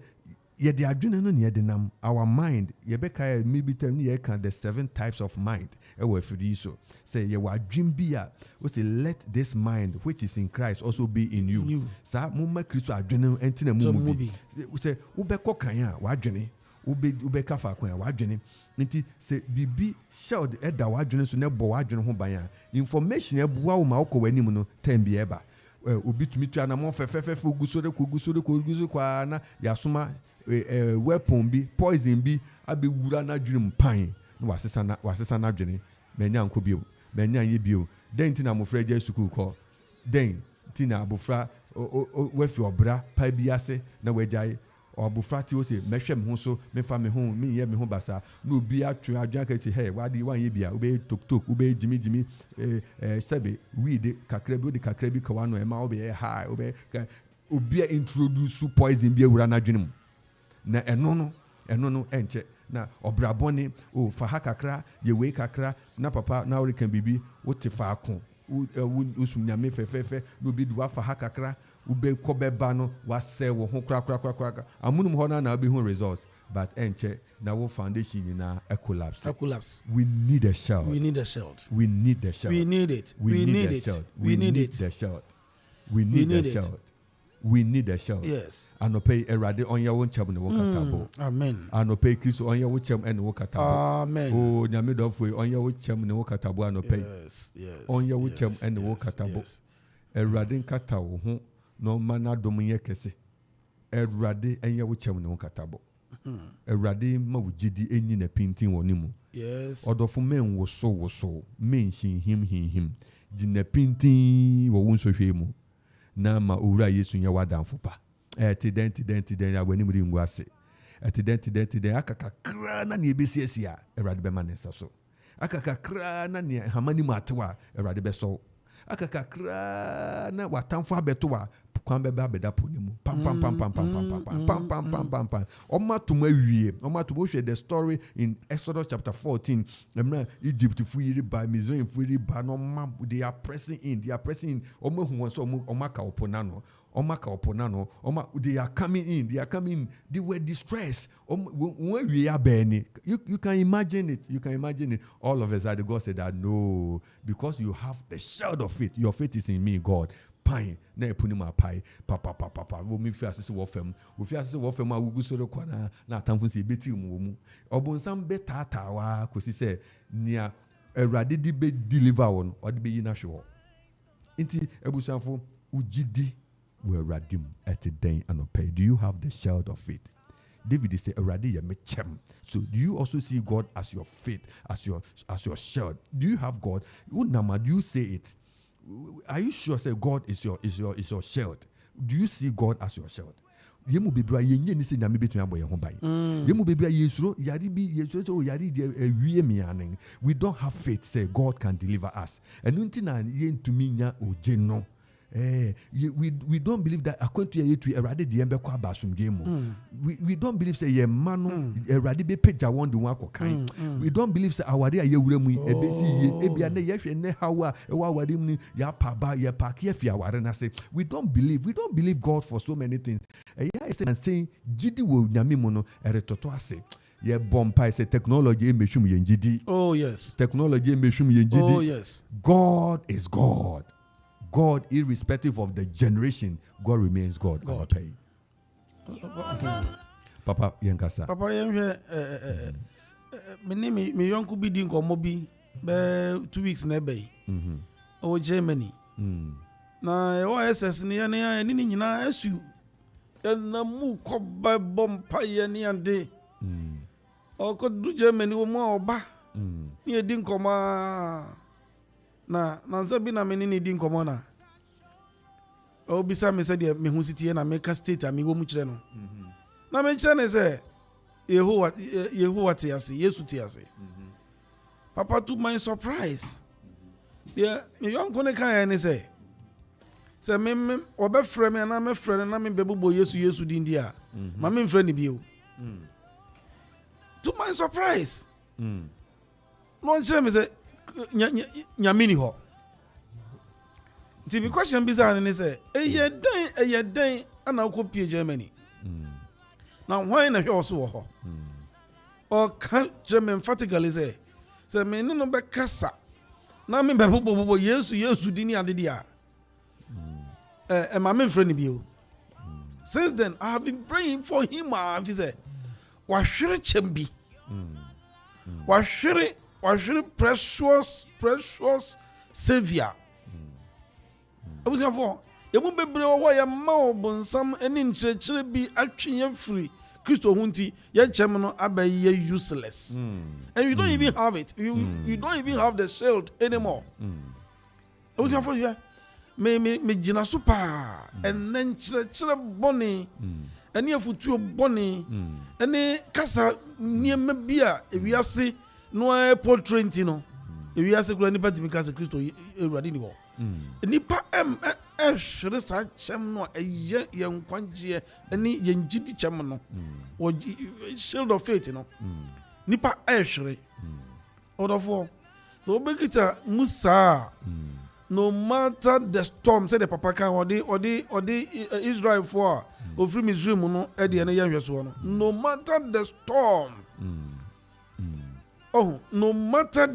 [SPEAKER 7] ye de adwene no ne ye de nam our mind ye be ka maybe tell me ye can the 7 types of mind e wa fidi so say ye wa adwene bia we say let this mind which is in Christ also be in you sa mumma Kristo adwene entina mu bi we say wo be kokan a wa adwene wo be kafa kwan a wa adwene nti say bibi shout eda wa adwene so ne bo wa adwene ho ban a information e bua wo ma wo wani mu no time bi eba obi tumi tu anamon fefefefe ogusore kwa na yasoma weapon bi poison bi abewura na adwene mpan na wasesa na adwene menya nko bio menya ye bio den tina mofra je school ko den tina abofra wefi obra pa bi ase na wagyae obofra ti o se mehwe me ho so mefa me ho me ye me ho basa na obi atwe adwan ka ti hey wadi wan ye bia obe tok obe jimi sebe we de kakra bi ka wano e ma obe high obi introduce poison bi ewura na adwene mu na eno no enche na obraboni o fa hakakra ye we kakra na papa na ori kan bibi wo te fa akon usum nyame fefefe no bi duwa fa hakakra ube ko beba no wase wo ho kra amunum ho na be ho results but enche na wo foundation ni na collapse. We need a shout.
[SPEAKER 8] We need a shout.
[SPEAKER 7] We need the shout.
[SPEAKER 8] We need it.
[SPEAKER 7] We need the shout. We need a shout.
[SPEAKER 8] Yes.
[SPEAKER 7] Anope erade onya wo ncham ne wo katabo.
[SPEAKER 8] Amen.
[SPEAKER 7] Anope Kristo onya wo chem ene wo katabo.
[SPEAKER 8] Amen.
[SPEAKER 7] Oh nyame dofo onya wo chem ne wo katabo anope.
[SPEAKER 8] Yes.
[SPEAKER 7] Onya wo chem ene wo katabo. Erade nkata wo ho no mana dom ye kese. Erade enya wo chem ne wo katabo. Erade ma wo gidi enyi na pintin wo nimu.
[SPEAKER 8] Yes.
[SPEAKER 7] Odofo men wo so men him. gyina pintin wo wonsɔhwɛ mu na ma owura Yesu nya wadanfo pa te den awani muri ngu ase te den akakakra na ne ebesiasi a Awurade bɛma ne nsa so akakakra na ne hamani mu atewa Awurade bɛsɔ akakakra na watamfo abeto a kwan bɛba abɛda po ne mu pam ɔma tuma wie ɔma tuma hwɛ the story in Exodus chapter 14 na Egypt fu yiri ba Misraim fu yiri ba no ma they are pressing in ɔma hu wɔn so ɔma ka opo na no they are coming in they were distressed when we are burning you can imagine it all of a sudden God said that no, because you have the shield of faith, your faith is in me, God. Pine na epuni ma pai papa wo mi fi asese wo fam a wugu soro kwana na atamfo se beti mu obonsam betata wa kosi se nia Awurade di be deliver won o de be yi na hwe nti ebusanfo ugidi wo Awurade mu eteden anopai. Do you have the shield of faith? David said, Awurade ye mechem. So do you also see God as your faith, as your shield? Do you have God? Unama, do you say it? Are you sure say God is your shield? Do you see God as your shield? Yemu bebra yenye ni se nyame betu aboye ho ban. Yemu bebra yesuro yari bi yesuro so yari de awie mianen. We don't have faith say God can deliver us. Enu nti na yentumi nya oje no. We don't believe that according to yetu Awurade de embe kwa basumdwe mu. We don't believe say ye mano Awurade be pagya won de wan akokan. We don't believe say awade aye wura mu ebesi ye ebia na ye hwe ne hawa ewa awade mu ya paba ye pack ye fi aware na say we don't believe God for so many things. I say gidi wo nyame mu no eretoto ase. Ye bompa say technology emeshum ye ngidi.
[SPEAKER 8] Oh yes.
[SPEAKER 7] Technology emeshum ye ngidi.
[SPEAKER 8] Oh yes.
[SPEAKER 7] God is God. God, irrespective of the generation, God remains God. Papa Yankasa.
[SPEAKER 8] Papa Yanwe me yonku bi di nkomo bi be 2 weeks na be. O Germany. Na o SS ni ya ni nyina asu. Na mu ko ba bompa ye ni ande. O ko du Germany wo mu oba. Ni edi nkoma na nzabi na meni ni di nkomo na obisa me se de me hu sitie na me ka state a me wo mu kire no na me kire ne se Yehowa te ase Yesu te ase papa to my surprise me yonko ne kan ne se me obefre me na me frɛ na me bebubo Yesu din dia ma me frɛ ne bio to my surprise no kire me se nyamini ho ti bi question bizarre ne say eye den ana ko pie Germany na why na hwe oso ho o kan German emphatically say me no be kasa na me be bobo Yesu dini adede a ma me friend bio since then I have been praying for him and he say wa hwere chembi wa hwere precious savior abusafo emu bebre wo ya ma obonsam eni nkyerɛkyerɛ bi atwe free Kristo hunti ya chem no abaye useless and you don't even have it you don't even have the shield anymore abusafo ya me gina super and then nkyerɛkyerɛ bɔne eni afutuo bɔne eni kasa niema bia ewiase no airport train no ewiase kula nipa timika se Kristo Awurade ni wo nipa hwere sa chem no eye yenkwanje eni yenjidi chem no wo shield of faith no nipa hwere odofo so obekita musa no matter the storm say the papa kan odi Israel for ofri Misraim no e de na yenhweso no no matter the storm oh, no matter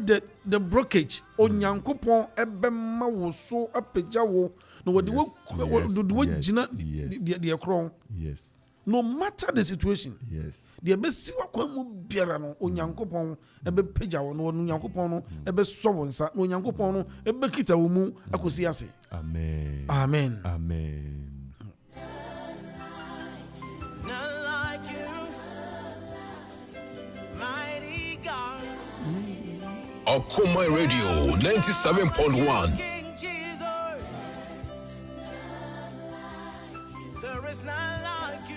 [SPEAKER 8] the blockage, Onyankopon ebema wo so apagya wo no wodi wo gina the kron.
[SPEAKER 7] Yes.
[SPEAKER 8] No matter the situation.
[SPEAKER 7] Yes.
[SPEAKER 8] The besi wa kwa mu biara no Onyankopon ebepagya wo no Onyankopon no ebeso wo nsa no Onyankopon no ebekita wo mu akosi ase.
[SPEAKER 7] Amen.
[SPEAKER 8] Amen.
[SPEAKER 7] Amen.
[SPEAKER 2] Akoma Radio 97.1.
[SPEAKER 3] There is none like you.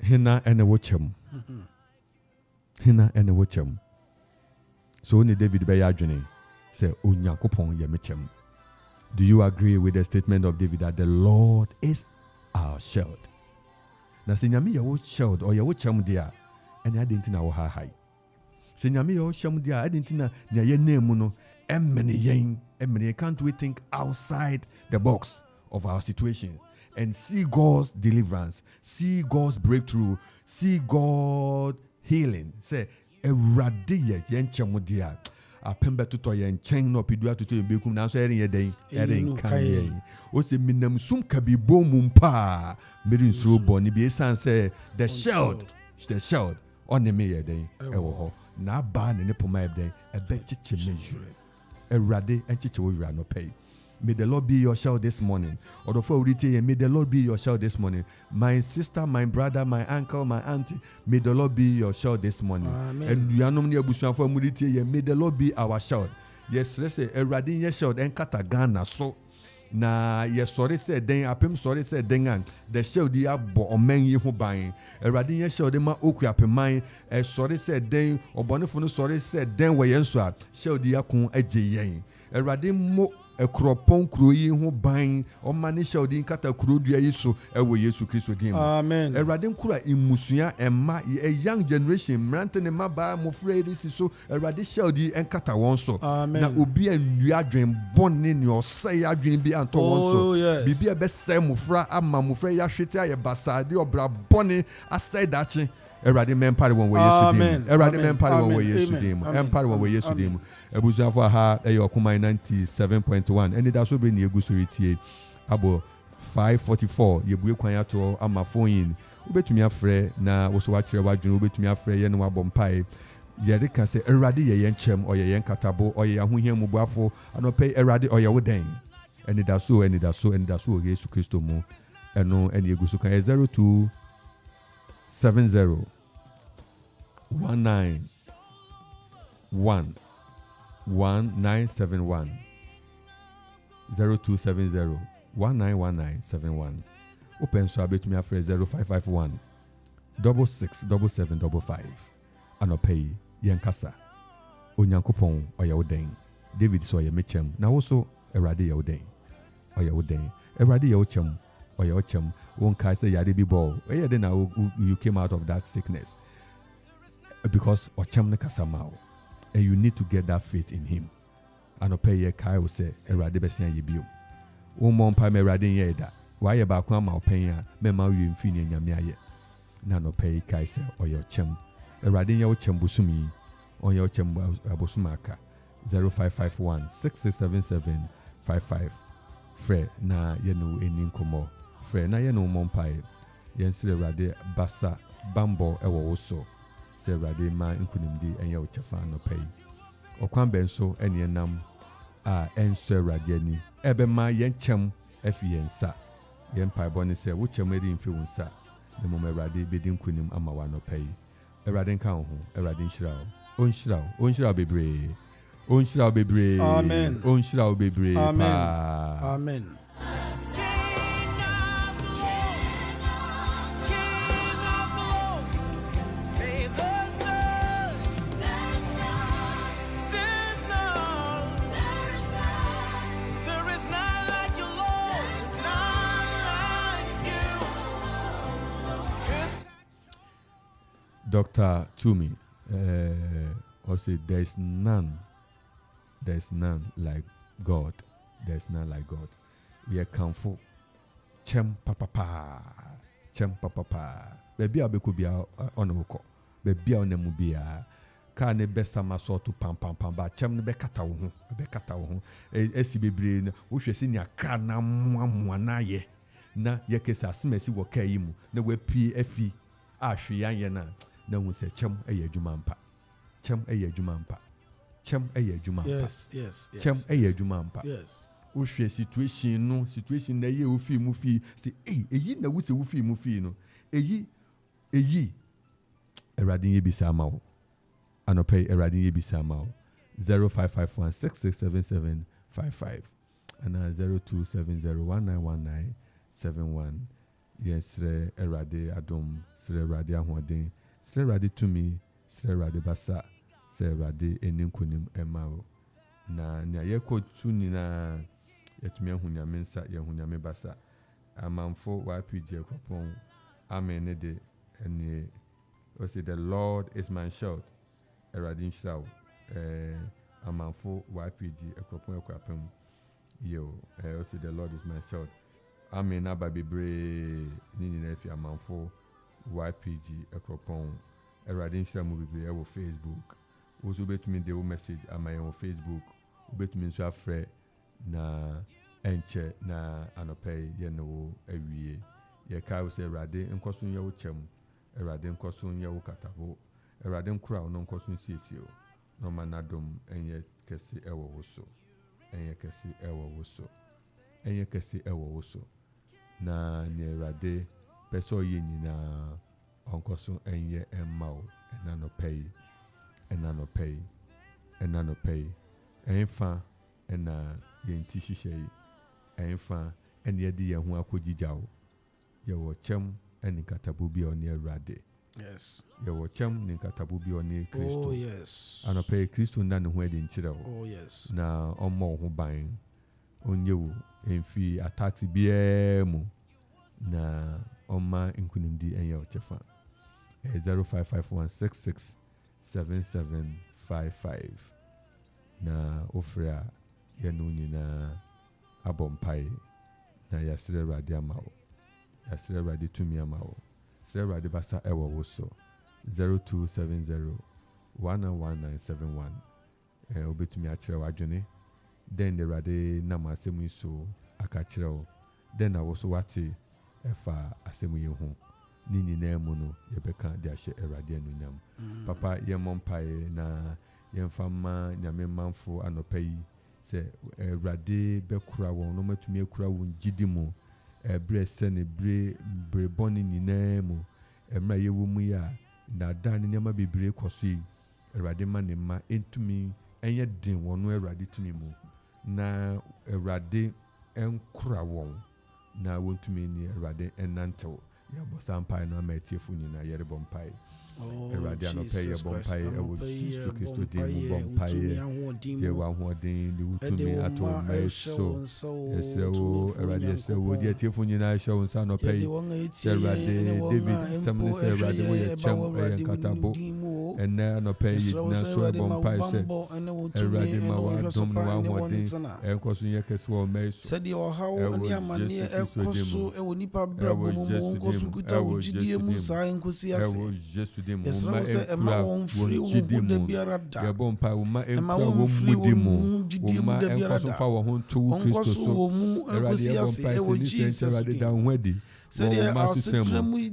[SPEAKER 7] Hina ene wochem. Hina ene wochem. So ni David be yadwene say Onyankopon ye mechem. Do you agree with the statement of David that the Lord is our shield? Na se nyame ye wo shield or ye wo chem dia ene adenti na wo ha hai. Se nyame ye wo chem dia adenti na ye name no emene can't we think outside the box of our situation and see God's deliverance, see God's breakthrough, see God healing. Say Erade ye chem dia apembe tuto ye nchen no pedua tuto bekum na so eren ye den kan ye o se minam sum kabi bomum pa meri nsuro boni bi esan say the shield on me ye den e wo ho na ba ne poma e den e be chiche measure Erade enchiche wo wura no pay. May the Lord be your shield this morning. Or may the Lord be your shield this morning. My sister, my brother, my uncle, my auntie, may the Lord be your shield this morning. And may the Lord be our shield. Yes, let's say Erade your shield and Katagana so. Na yes sorry said then apem sorry said then the shield the abo omen ye ho ban Erade your shield ma oku apeman sorry said then obonefo sorry said then we yenso a shield the akon agye yen Erade mo Akropong kruyi ho ban o mani shawdi nkata krodua yeso ewo Yesu Kristo din.
[SPEAKER 8] Amen.
[SPEAKER 7] Erade nkura imusua emma a young generation mrante ne maba mofre risi so erade shawdi enkata won so. Na obi andua adwen bonni ne osai adwen bi anto won so. Bibi e be sai mofra ama mofra ya hwete aye basade obra bonni asai dachi. Erade mempare won we Yesu din. Erade mempare won we Yesu din. Empare won we Yesu din. Ebuziafo ha eyokumai 97.1 Anidaso Bere ni eguso retie abo 544 yebue kwan ato ama phone in ubetumi afre na wo so wa kire wadwene ubetumi afre ye no wabom pai yede ka se Erade ye yenchem oye yen katabo oye ahohia mubuafo anope Erade oye wo den Anidaso Yesu Kristo mu eno eni eguso kan 0270 1971 0270 191971 open so abetumi afre 0551 667755 anope yenkasa Onyankopon oyewoden David so yemechem na wo so Erade yewoden Erade yewochem oyewochem won kai say yade bi ball eyede na you came out of that sickness because ochem ne kasama. And you need to get that faith in him. And pay ye kai will say, Erade besia ye bio. Mom pa me Erade ye da. Why ye ba kwa ma openya me ma wi mfini nyamia ye. Na no pay kai say or your chem. Erade ye o chem busumi on your chem abosumaka 0551 667755. Fre na ye no enin komo. Fre na ye no mom pa ye. Yen sire Erade basa bambo ewo oso. Erade ma nkunimdi enye ochefa no pay okwan benso ene nam a enso Erade ani ebe ma yenchem afi yensa yen paiboni se wo chem eri mfi wonsa ne mom Erade bedi nkunim ama wa no pay Erade nka ho Erade onhyira bebre
[SPEAKER 8] amen
[SPEAKER 7] onhyira bebre
[SPEAKER 8] amen.
[SPEAKER 7] Dr. Tumi, also there's none like God. There's none like God. We are comfort. Chem papa. Baby abeku bia onoko. Baby onemu bia. Ka ne besa maso to pam ba chem ne be kata wo ho. Esi bebre wo hwese ni aka na moamoa na ye. Na ye kesa smesi wo kai mu. Na we pie afi ahwe yan na. Na we say chem eye adwuma mpa. Yes. Chem eye adwuma mpa.
[SPEAKER 8] Yes.
[SPEAKER 7] Wo hwe situation na ye wo fi mu fi say eyi na wo se wo fi mu fi no. Eyi Erade ye bisa ma wo. Anope Erade ye bisa ma wo. 0551 667755. and 0270191971. Yes, Sre Erade Adom, Sre Erade Ahwaden, Sre Erade Tumi, Sre Erade Basa, Sre Erade Eninkunim Emao. Na ye ko tuni na yetumi ahunya mensa ye ahunya me basa. Amanfo YPG Akropong. Amen de and we say the Lord is my shout. Eradin Shroud. Amanfo YPG Akropong Akwapem. Yo, we say the Lord is my shout. Amen ababebre nini na efi amanfo YPG Akropong. Eradin Shroud mu bebre e wo Facebook. Also betumi de wo message amaye on Facebook. Betumi nso afre na enche na anope ye no awie. Ye ka wo se Erade nkoso ye wo chem. Erade nkoso ye wo katabo. Erade nkura no nkoso siesio. No manadom enye kesi ewo wo so. Enye kesi ewo wo so. Enye kesi ewo wo so. Na ne Erade peso ye nyina onkoso enye emmao enanope. Enanope. Enfa ena yenti hihye. Enfa ene yedi ye ho akogigyawo. Ye wo chem eni katabu bi oni Erade.
[SPEAKER 8] Yes.
[SPEAKER 7] Ye wo chem ni katabu bi oni Kristo.
[SPEAKER 8] Oh yes.
[SPEAKER 7] Anope Kristo nda ne ho edi nkyerɛwo.
[SPEAKER 8] Oh yes.
[SPEAKER 7] Na ɔmmɔ ho ban. Onyewu enfi attacks biemu. Na ɔma nkunimdi enye ochefa. 0551667755 na ofrea yenu nyina abompai na yasire Erade amao. Yasire Erade tumi amao. Sire Erade basa ewo woso 0270111971 obetumi akire wadwene den Erade nam asemu iso akakire o den na woso wate efa asemu ye ho ni nyina mu no yebeka de ahye Erade anunyam. Papa ye mompai na yemfama nyame manfo anopai se Erade bekura won no matumi akura won gidimu bre se ne bre boni nyina mu emra ye wo mu ya na da ne nyama bebre koso yi Erade ma ne ma entumi enye din wono Erade tumi mu na Erade enkura won na wontumi ni Erade enantew ya bosampai na matiefu nyina yere bompai. Erade anope ye bompai e wo Yesu Kristo din mu bompai ye wa hodin de utumi ato meso esrewo Erade esrewo de atiefu nyina hye wo nsa nope Erade David samne se Erade wo ye chem e katabo enne anope ye na so bompai se Erade ma wa dom no wa hodin enkoso ye kese wo meso
[SPEAKER 8] said the hawo ani amane ekoso e wo nipa brabo mo nkoso kuta wo gidie mu sa enkosi ase yes, I say, Emma won't free the Biarada. Yabompa, Emma won't free the moon, Emma and Cosmo for 2 Christo, Jesus, down wedding. Said our system,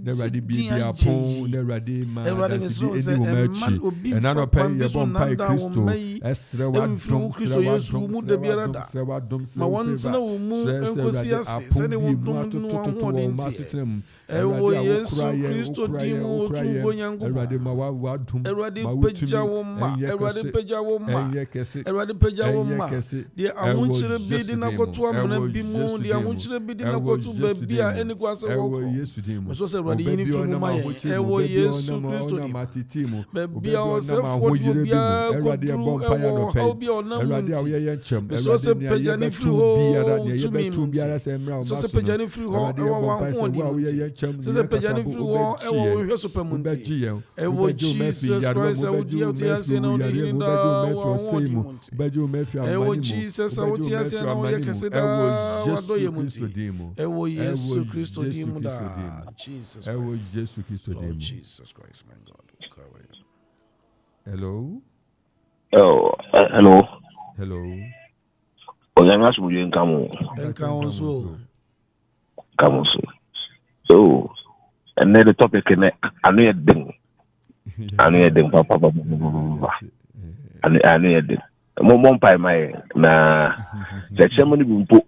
[SPEAKER 8] never be upon, never did my and I pay your bompai Christo, as from Christo, yes, who moved the Biarada. My once no moon, Encosias, said they won't do one master. Ewo Yesu Kristo dimu otumfo nyango Erade peja wo ma Erade peja wo ma de ahunchire bi de nakoto amna bi mu de ahunchire bi de nakoto ba bi a eni kwase wo so se Erade yini fi mu ma ewo Yesu Kristo dimu ba bi a o se fodo bi a kodru ewo how bi o na mu so se peja ni fi ho tumi so se peja ni fi ho ewo wa ho di Sese pejani free war ewo hwe supermunti ewo Jesus Christ ewo diatia na odi hinda ewo Jesus ewo diatia na oye keseda wado yemunti ewo Yesu Kristo dimu da Jesus
[SPEAKER 7] ewo Yesu Kristo dimu
[SPEAKER 8] Jesus Christ my God.
[SPEAKER 7] Hello.
[SPEAKER 9] Hello. Onyanga sumuye nkamu
[SPEAKER 8] so
[SPEAKER 9] so, and then the topic in it, I knew it didn't. Papa. I knew it didn't. Mom pie my na the ceremony will put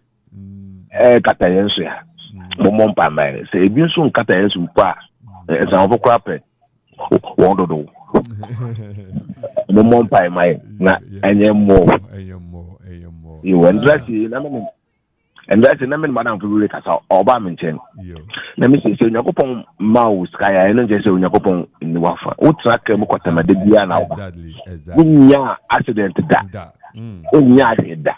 [SPEAKER 9] a catayensia. Mom pie my say, if you soon catayens will pass, it's an overcrapping. Wonder do. Mom pie my na and more. You went dressy, and that's the name madam for kasa oba menchen na me say Yakopon mouse kaya eno je say Yakopon ni wafa o track mu kwatama de bia na oba nya accident da nya accident da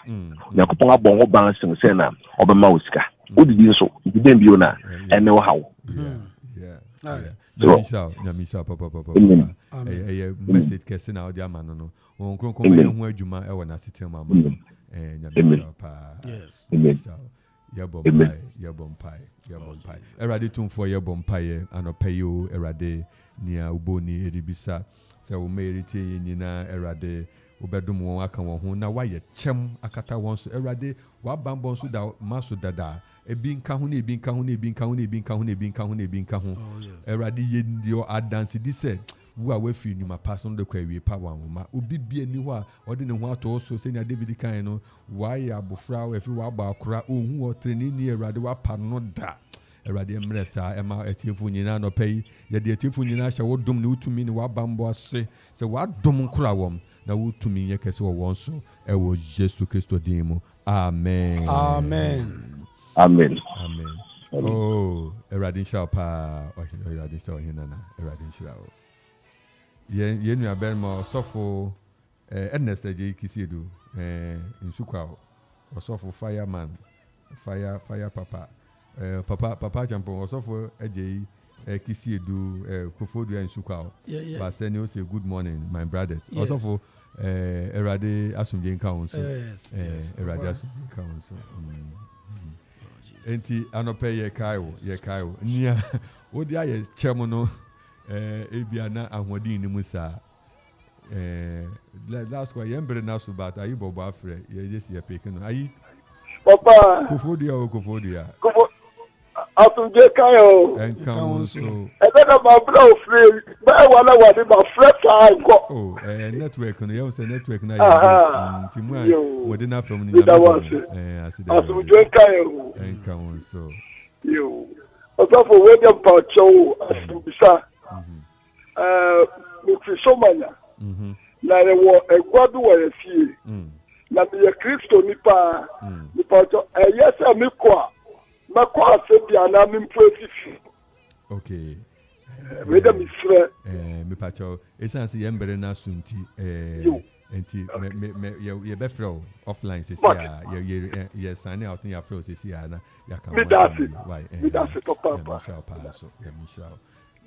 [SPEAKER 9] Yakopon abon ho ban say na oba mouse ka o didi so diden bio na ene wo hawo
[SPEAKER 7] Nyamisha papa message kese na odi ama no won kronkron be ho adwuma e wona sitem ama Nyamisha pa
[SPEAKER 8] yes
[SPEAKER 7] Yabompai. Erade tumfo yabompai anopayo erade nia uboni eribisa se wo merite nyina erade obedum won aka won ho na waye chem akata won so erade wa bambon so da maso dada ebi nka ho na ebi nka ho erade yendio adansi di se wo a wafi nyuma paso no de kwa wie pa wan ma obi bia ni ho a ode ne ho ato so senya David kan no waye abofra wafi wa ba akora ohun o treni ni erade wa pa no da erade emresa ema etiefu nyina no pay ye de etiefu nyina hye wo dom ne utumi ne wa bambo ase se wa dom nkura wom na utumi ye kese wo won so e wo Jesus Christo din mu amen oh erade sha pa erade sha hinana erade sha ye nua belmo sofo Ernest J Kisiedu insukwa osofo fireman fire papa papa champion osofo J Kisiedu Kofodu insukwa but say no say good morning my brothers osofo erade asumje nka won so erade asumje nka won so enti anope ye kaiwo nia odi aye chemo no ebia na ahwodin ni musa last kwa yembre na so but ayi bobo afre ye just ye pick no ayi
[SPEAKER 10] papa
[SPEAKER 7] kofodia
[SPEAKER 10] atunje kayo
[SPEAKER 7] enkanso
[SPEAKER 10] na ma bro free ba wala wadi ma fresh time go
[SPEAKER 7] network no you say network na ye timu wodi na from ni na
[SPEAKER 10] atunje kayo
[SPEAKER 7] enkanso
[SPEAKER 10] yo osafo we dem pa chow asubisa mukrisomanya na ewo egwadu wa yefie na me Kristo nipa to yesa mikwa makwa asebia na mimpoefifi
[SPEAKER 7] okay
[SPEAKER 10] we dem isre
[SPEAKER 7] me pacho esanse yembere na sunti enti ye be flow offline se sia ye sign out in your flow se sia na ya kan
[SPEAKER 10] me that's papa
[SPEAKER 7] so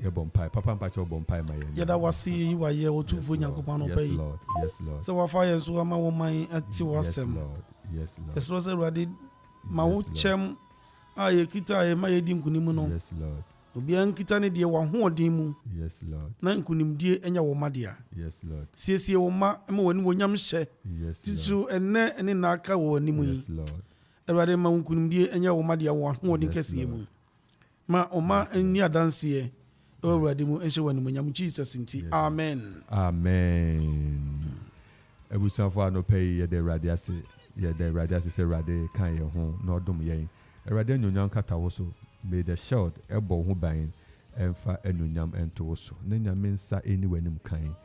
[SPEAKER 7] ye bompai papa mpacho bompai ma ye
[SPEAKER 8] da wasi wa ye otufo nyankopon no pay
[SPEAKER 7] yes lord
[SPEAKER 8] so wa fa ye so ma wo man ati wasem
[SPEAKER 7] yes lord
[SPEAKER 8] esro se ruade ma wo chem aye kita ye ma ye di nkunimu no
[SPEAKER 7] yes lord
[SPEAKER 8] obi an kita ne de wa ho odin mu
[SPEAKER 7] yes lord
[SPEAKER 8] na nkunimdie enya wo madia
[SPEAKER 7] yes lord
[SPEAKER 8] siesie wo ma woni wonyam hye
[SPEAKER 7] yes
[SPEAKER 8] tisu ene na aka wo animu yi
[SPEAKER 7] yes lord
[SPEAKER 8] erade ma nkunimdie enya wo madia wo ho odin kese mu ma o ma enni adanse erade mu enhye wo animu nyam Jesus nti amen
[SPEAKER 7] ebusafo anope ye de radiase se rade kan ye ho na odom ye erade nyonyan kata wo so may the shield ebo ho ban emfa enunyam ento so na nyame nsa eni wanim kan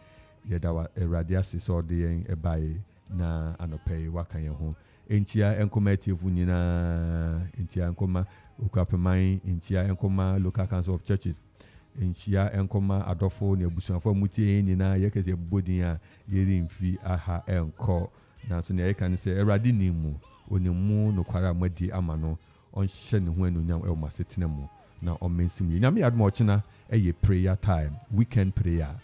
[SPEAKER 7] ye da wa radiase so de yen ebae na anope wakan ye ho entia enkoma atifu nyina entia enkoma ukwapeman entia enkoma local council of churches entia enkoma adofo ne abusuafo mutie nyina yekese bodin a yeri mfi aha enko na so ne yekan se erade nimu onimu no kwara madi amano on hye ne ho anunyam e ma setena mu na on mensim nyame admo ochina eye prayer time weekend prayer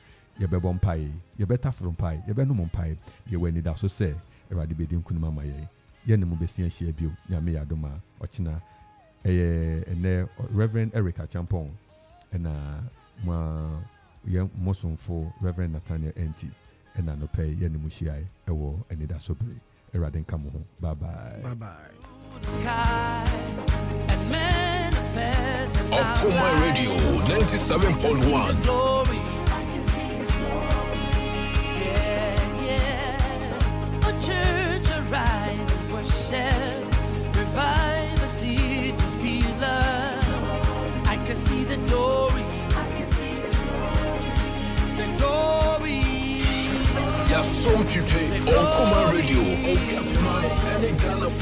[SPEAKER 7] ye bebo mpai ye beta from mpai ye beno mpai ye wani da so se erade bedin kunuma maye ye ne mu besia hye bio nyame adoma ochina ene Reverend Erica Champong ena ma ye mosonfo Reverend Nathaniel Entsie ena no pay ye ne mu hyiai ewo Anidaso Bere erade nka mo ho bye bye
[SPEAKER 2] Akropong Radio 97.1.
[SPEAKER 3] See the glory. The glory.
[SPEAKER 2] Y'a son tu pay. Akropong Radio. On capte my any kind of